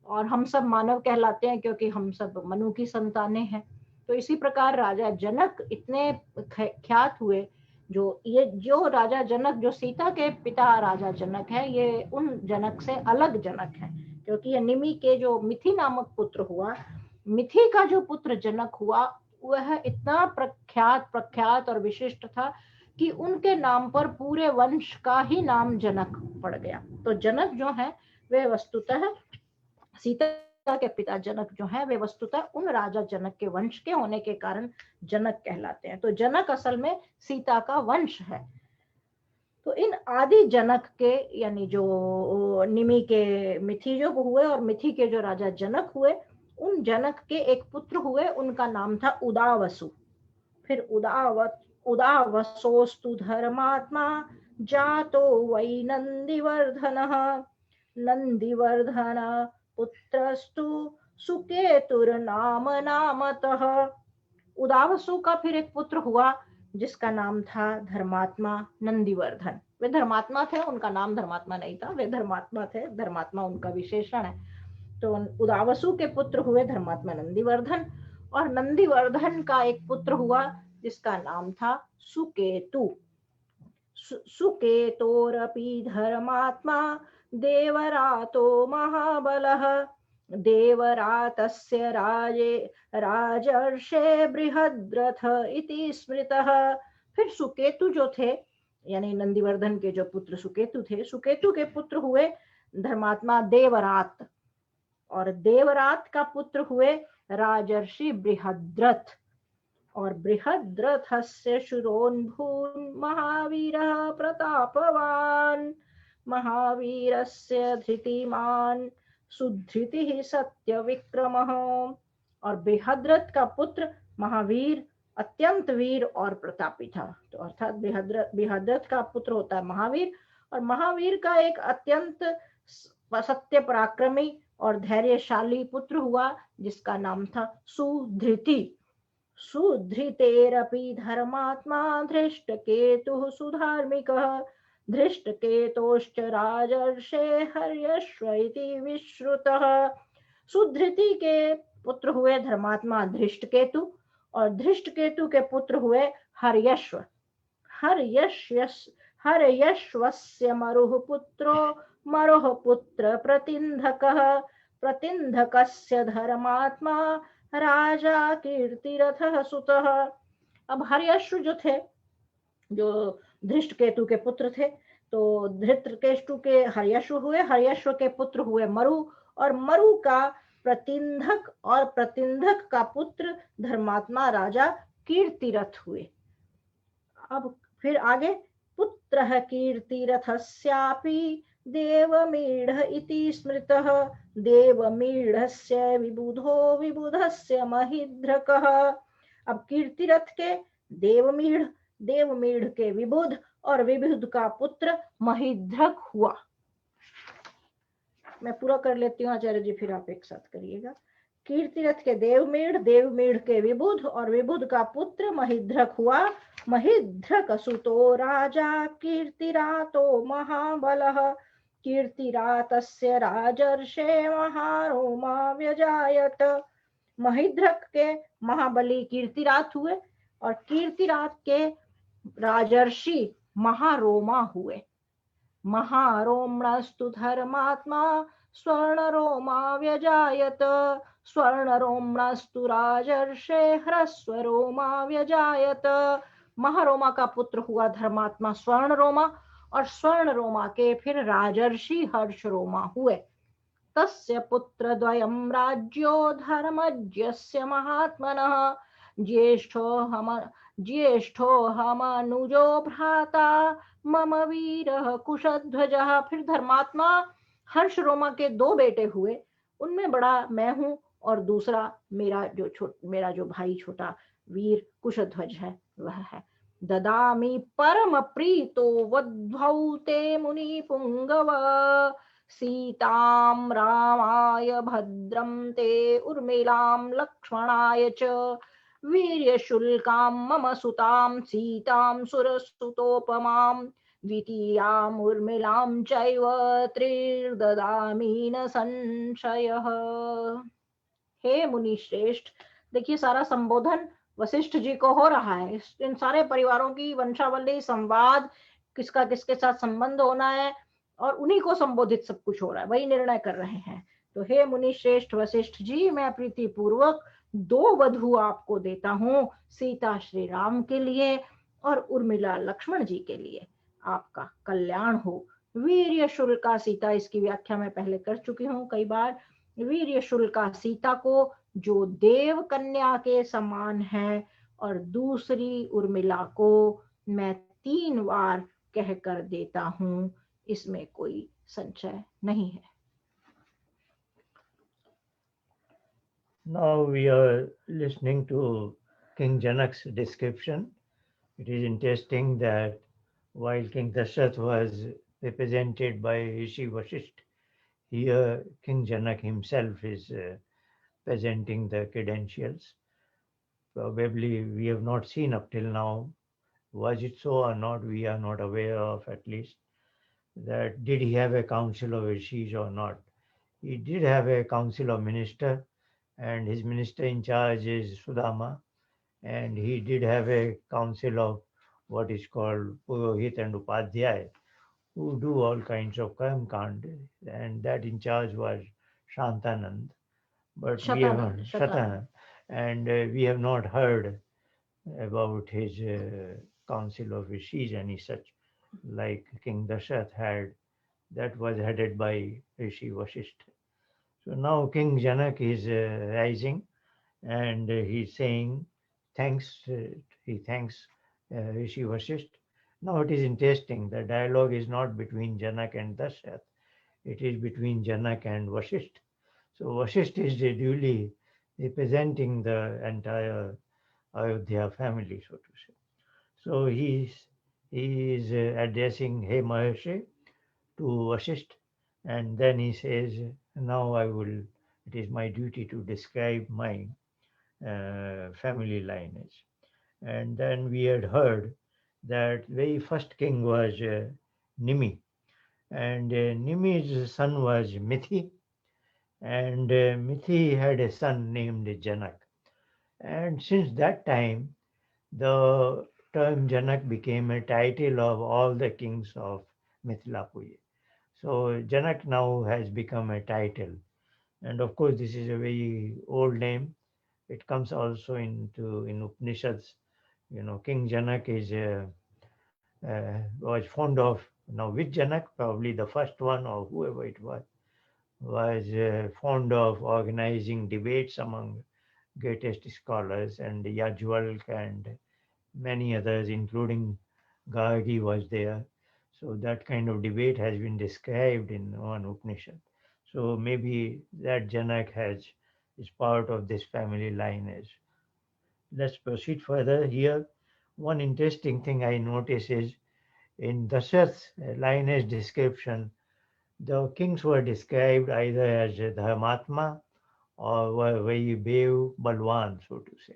और हम सब मानव कहलाते हैं क्योंकि हम सब मनु की संतानें हैं। तो इसी प्रकार राजा जनक इतने ख्यात हुए। जो राजा जनक, जो सीता के पिता राजा जनक है, ये उन जनक से अलग जनक है, क्योंकि ये निमि के जो मिथि नामक पुत्र हुआ, मिथि का जो पुत्र जनक हुआ, वह इतना प्रख्यात और विशिष्ट था कि उनके नाम पर पूरे वंश का ही नाम जनक पड़ गया। तो जनक जो है वे वस्तुतः सीता के पिता जनक जो है वे वस्तुतः उन राजा जनक के वंश के होने के कारण जनक कहलाते हैं। तो जनक असल में सीता का वंश है। तो इन आदि जनक के, यानी जो निमि के मिथि जो हुए और मिथि के जो राजा जनक हुए, उन जनक के एक पुत्र हुए, उनका नाम था उदावसु। फिर उदावसोस्तु धर्मात्मा जातो वै नंदिवर्धनः। नंदिवर्धन पुत्रस्तु सुकेतुर्नाम नामतः। उदावसु का फिर एक पुत्र हुआ जिसका नाम था धर्मात्मा नंदिवर्धन। वे धर्मात्मा थे, उनका नाम धर्मात्मा नहीं था, वे धर्मात्मा थे, धर्मात्मा उनका विशेषण है। तो उदावसु के पुत्र हुए धर्मात्मा नंदीवर्धन, और नंदीवर्धन का एक पुत्र हुआ जिसका नाम था सुकेतु। सुकेतोरपि धर्मात्मा देवरातो महाबलः, देवरातस्य राजर्षे बृहद्रथ इति स्मृतः। फिर सुकेतु जो थे, यानी नंदीवर्धन के जो पुत्र सुकेतु थे, सुकेतु के पुत्र हुए धर्मात्मा देवरात, और देवरात का पुत्र हुए राजर्षि बृहद्रथ, और बृहद्रथस्य शुरोन्भून् महावीरः प्रतापवान्, महावीरस्य धृतिमान् सुधृतिः सत्यविक्रमः। और बृहद्रथ का पुत्र महावीर, अत्यंत वीर और प्रतापी था। तो अर्थात बृहद्रथ का पुत्र होता है महावीर, और महावीर का एक अत्यंत सत्य पराक्रमी और धैर्यशाली पुत्र हुआ जिसका नाम था सुधृति। सुधृतेरपि धर्मात्मा धृष्टकेतुः सुधार्मिकः, धृष्टकेतोश्च राजर्षे हर्यश्व इति विश्रुतः। सुधृति के पुत्र हुए धर्मात्मा धृष्टकेतु, और धृष्टकेतु के पुत्र हुए हर्यश्व। हर्यश्वस्य मरुः पुत्रो मरुः पुत्र प्रतिन्धकः, प्रतिन्धकस्य धर्मात्मा राजा कीर्तिरथः सुतः। अब हर्यश्व जो थे, जो धृष्टकेतु के पुत्र थे, तो धृतकेतु के हर्यश्व हुए, हर्यश्व के पुत्र हुए मरु, और मरु का प्रतिन्धक, और प्रतिन्धक का पुत्र धर्मात्मा राजा कीर्तिरथ हुए। अब फिर आगे, पुत्रः कीर्तिरथस्यापि देवमीढ इति स्मृतः, देवमीढस्य विबुधो विबुधस्य महिद्रकः। अब कीर्तिरथ के देवमीढ, देवमीढ के विबुध, और विबुध का पुत्र महिद्रक हुआ। मैं पूरा कर लेती हूँ आचार्य जी, फिर आप एक साथ करिएगा। कीर्तिरथ के देवमीढ़, देवमीढ़ के विबुध, और विबुध का पुत्र महिद्रक हुआ। महिद्रक सुतो राजा कीर्तिरातो महाबलः, कीर्तिरातस्य राजर्षे महारोमा व्यजायत। महिद्रक के महाबली कीर्तिरात हुए, और कीर्तिरात के राजर्षि महारोमा हुए। महारोमणस्तु धर्मात्मा स्वर्णरोमा व्यजायत, स्वर्णरोमणस्तु राजर्षे ह्रस्वरोमा व्यजायत। महारोमा का पुत्र हुआ धर्मात्मा स्वर्णरोमा, और स्वर्णरोमा के फिर राजर्षि हर्षरोमा हुए। तस्य पुत्रद्वयं राज्यो धर्मज्ञस्य महात्मनः, ज्येष्ठो हमनुजो भ्राता मम वीरः कुशध्वजः। फिर धर्मात्मा हर्षरोमा के दो बेटे हुए, उनमें बड़ा मैं हूँ, और दूसरा मेरा जो भाई छोटा वीर कुशध्वज है वह है। ददामि परम प्रीतो वध्वौ ते मुनि पुंगव, सीतां रामाय भद्रं ते उर्मिलां लक्ष्मणाय च, वीर्यशुल्कां मम सुतां सीतां सुरसुतोपमां, द्वितीयाम् उर्मिलां चैव त्रिर्ददामि न संशयः। हे मुनि श्रेष्ठ, देखिए सारा संबोधन वशिष्ठ जी को हो रहा है। इन सारे परिवारों की वंशावली, संवाद, किसका किसके साथ संबंध होना है, और उन्हीं को संबोधित सब कुछ हो रहा है, वही निर्णय कर रहे हैं। तो हे मुनि श्रेष्ठ वशिष्ठ जी, मैं प्रीति पूर्वक दो वधू आपको देता हूँ, सीता श्री राम के लिए और उर्मिला लक्ष्मण जी के लिए। आपका कल्याण हो। वीर्य शुल्का सीता, इसकी व्याख्या मैं पहले कर चुकी हूँ कई बार। वीर्य शुल्का सीता को जो देव कन्या के समान है, और दूसरी उर्मिला को मैं 3 बार कह कर देता हूँ, इसमें कोई संशय नहीं है। Now we are listening to King Janak's description. It is interesting that while King Dashrath was represented by Rishi Vasisht, here King Janak himself is presenting the credentials. Probably we have not seen up till now Was it so or not, we are not aware of, at least. That did he have a council of rishis or not? He did have a council of minister, and his minister in charge is Sudama, and he did have a council of what is called Purohit and Upadhyay, who do all kinds of karm kand, and that in charge was Shantanand. But we have Shatanand, Shatanand. Shatanand, and we have not heard about his council of rishis, any such, like King Dasharat had, that was headed by Rishi Vasishtha. So now King Janak is rising, and he's saying thanks. He thanks Rishi Vasishtha. Now it is interesting. The dialogue is not between Janak and Dashrath. It is between Janak and Vasishtha. So Vasishtha is duly representing the entire Ayodhya family, so to say. So he is addressing Hey Maharshi to Vasishtha, and then he says, now I will, it is my duty to describe my family lineage. And then we had heard that very first king was Nimi, and Nimi's son was Mithi, and Mithi had a son named Janak. And since that time, the term Janak became a title of all the kings of Mithilapuri. So Janak now has become a title. And of course, this is a very old name. It comes also into in Upanishads. King Janak was fond of, now which Janak, probably the first one or whoever it was fond of organizing debates among greatest scholars, and Yajvalk and many others, including Gargi, was there. So that kind of debate has been described in one Upanishad. So maybe that Janak is part of this family lineage. Let's proceed further here. One interesting thing I notice is in Dasharat's lineage description, the kings were described either as Dharmatma or were very brave, Balwan, so to say.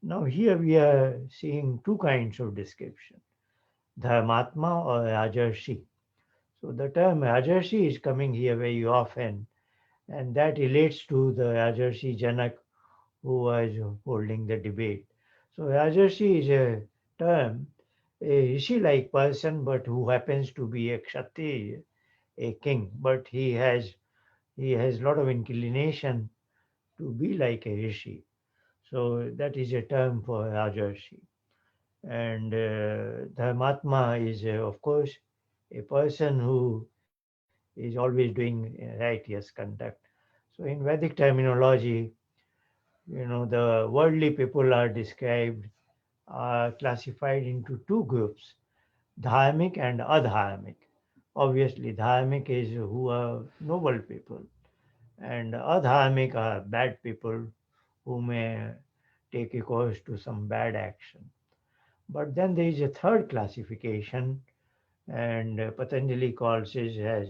Now here we are seeing two kinds of description, Dharmatma or Rajarshi. So the term Rajarshi is coming here very often, and that relates to the Rajarshi Janak who was holding the debate. So Rajarshi is a term, a rishi-like person, but who happens to be a Kshatriya, a king, but he has a lot of inclination to be like a rishi. So that is a term for Rajarshi. And Dharmatma is, of course, a person who is always doing righteous conduct. So in Vedic terminology, the worldly people are described, are classified into two groups, dharmic and adharmic. Obviously, dharmic is who are noble people, and adharmic are bad people who may take a course to some bad action. But then there is a third classification, and Patanjali calls it as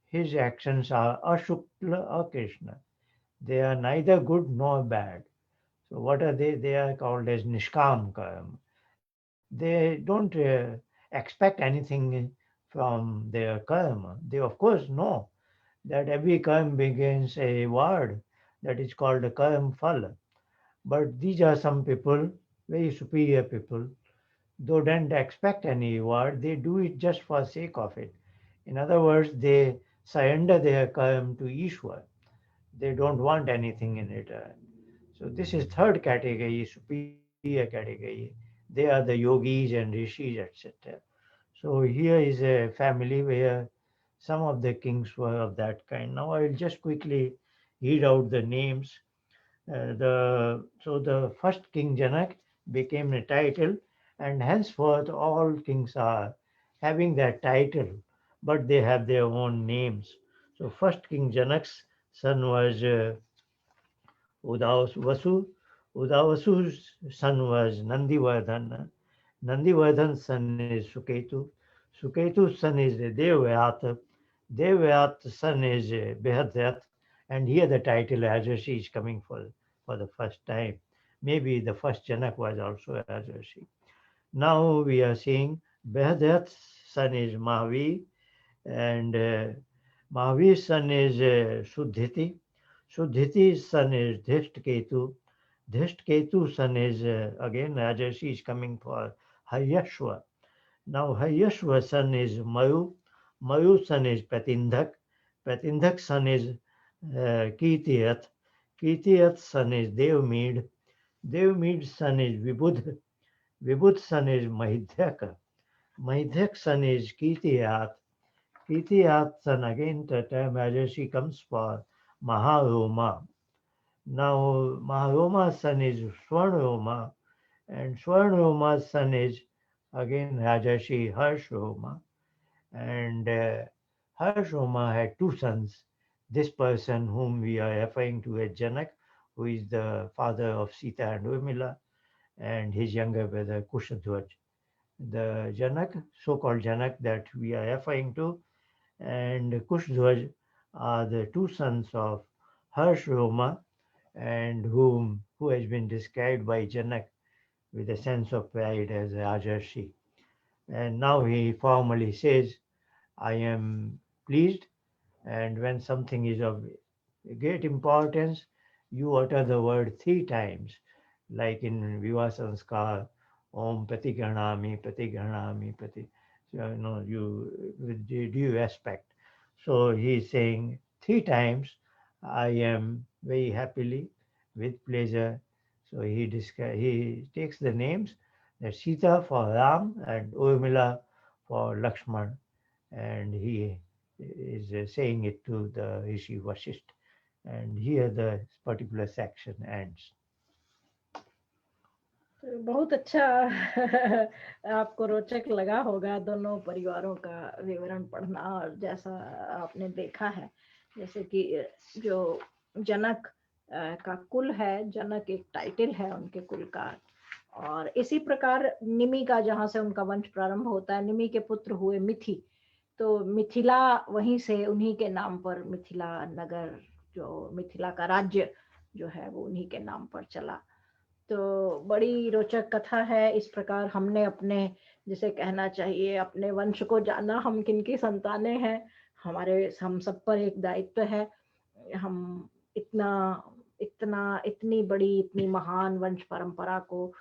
his actions are ashukla akrishna. They are neither good nor bad. So what are they? They are called as nishkam karma. They don't expect anything from their karma. They of course know that every karma begins a reward that is called a karma phala. But these are some people, very superior people, though don't expect any reward, they do it just for sake of it. In other words, they surrender their karma to Ishwar. They don't want anything in return. So this is third category, superior category. They are the yogis and rishis, etc. So here is a family where some of the kings were of that kind. Now I will just quickly read out the names. The first King Janak became a title, and henceforth all kings are having that title, but they have their own names. So first King Janak's son was Udavasu. Udavasu's son was Nandivardhana. Nandivardhan's son is Suketu. Suketu's son is Devayat. Devayat's son is Behadrat. And here the title Rajarshi is coming for the first time. Maybe the first Janak was also Rajarshi. Now we are seeing Behdat's son is Mahavi, and Mahavir's son is Suddhiti. Suddhiti's son is Dhishtketu. Dhishtketu's son is again Rajarshi is coming for Haryashva. Now Haryashva's son is Mayu. Mayu's son is Patindhak. Patindhak's son is Kirtiyath. Kirtiyath's son is Devmeed. Devmeed's son is Vibudh. Vibudh's son is Mahidhyaka. Mahidhyak's son is Kirtiyath. Kirtiyath's son again the term Rajarshi comes for Maharoma. Now Maharoma's son is Swarnaroma, and Swarnaroma's son is again Rajarshi Harshroma. And Harshroma had two sons. This person whom we are referring to as Janak, who is the father of Sita and Urmila, and his younger brother Kushadhwaj. The Janak, so-called Janak that we are referring to, and Kushdhwaj are the two sons of Harshroma, and who has been described by Janak with a sense of pride as Rajarshi. And now he formally says, I am pleased, and when something is of great importance, you utter the word 3 times, like in Viva Sanskar, Om Pati Pati Pati. So, you with due respect. So he is saying 3 times, I am very happily, with pleasure. So he takes the names, that Sita for Ram and Urmila for Lakshman, and he is saying it to the Rishi Vasisht. And here the particular section ends. बहुत अच्छा आपको रोचक लगा होगा दोनों परिवारों का विवरण पढ़ना, और जैसा आपने देखा है, जैसे कि जो जनक का कुल है, जनक एक टाइटल है उनके कुल का, और इसी प्रकार निमि का जहाँ से उनका वंश प्रारंभ होता है, निमि के पुत्र हुए मिथि, तो मिथिला वहीं से उन्हीं के नाम पर मिथिला नगर, जो मिथिला का राज्य जो है वो उन्हीं के नाम पर चला। तो बड़ी रोचक कथा है। इस प्रकार हमने अपने, जिसे कहना चाहिए, अपने वंश को जाना, हम किनकी संतानें हैं, हम सब पर एक दायित्व है। हम इतनी बड़ी, इतनी महान वंश परंपरा को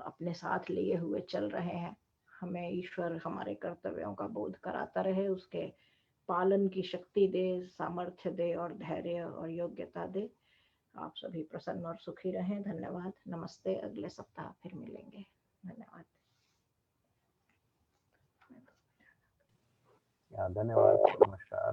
अपने साथ लिए हुए चल रहे हैं। हमें ईश्वर हमारे कर्तव्यों का बोध कराता रहे, उसके पालन की शक्ति दे, सामर्थ्य दे और धैर्य और योग्यता दे। आप सभी प्रसन्न और सुखी रहें। धन्यवाद। नमस्ते। अगले सप्ताह फिर मिलेंगे। धन्यवाद। धन्यवाद। नमस्कार।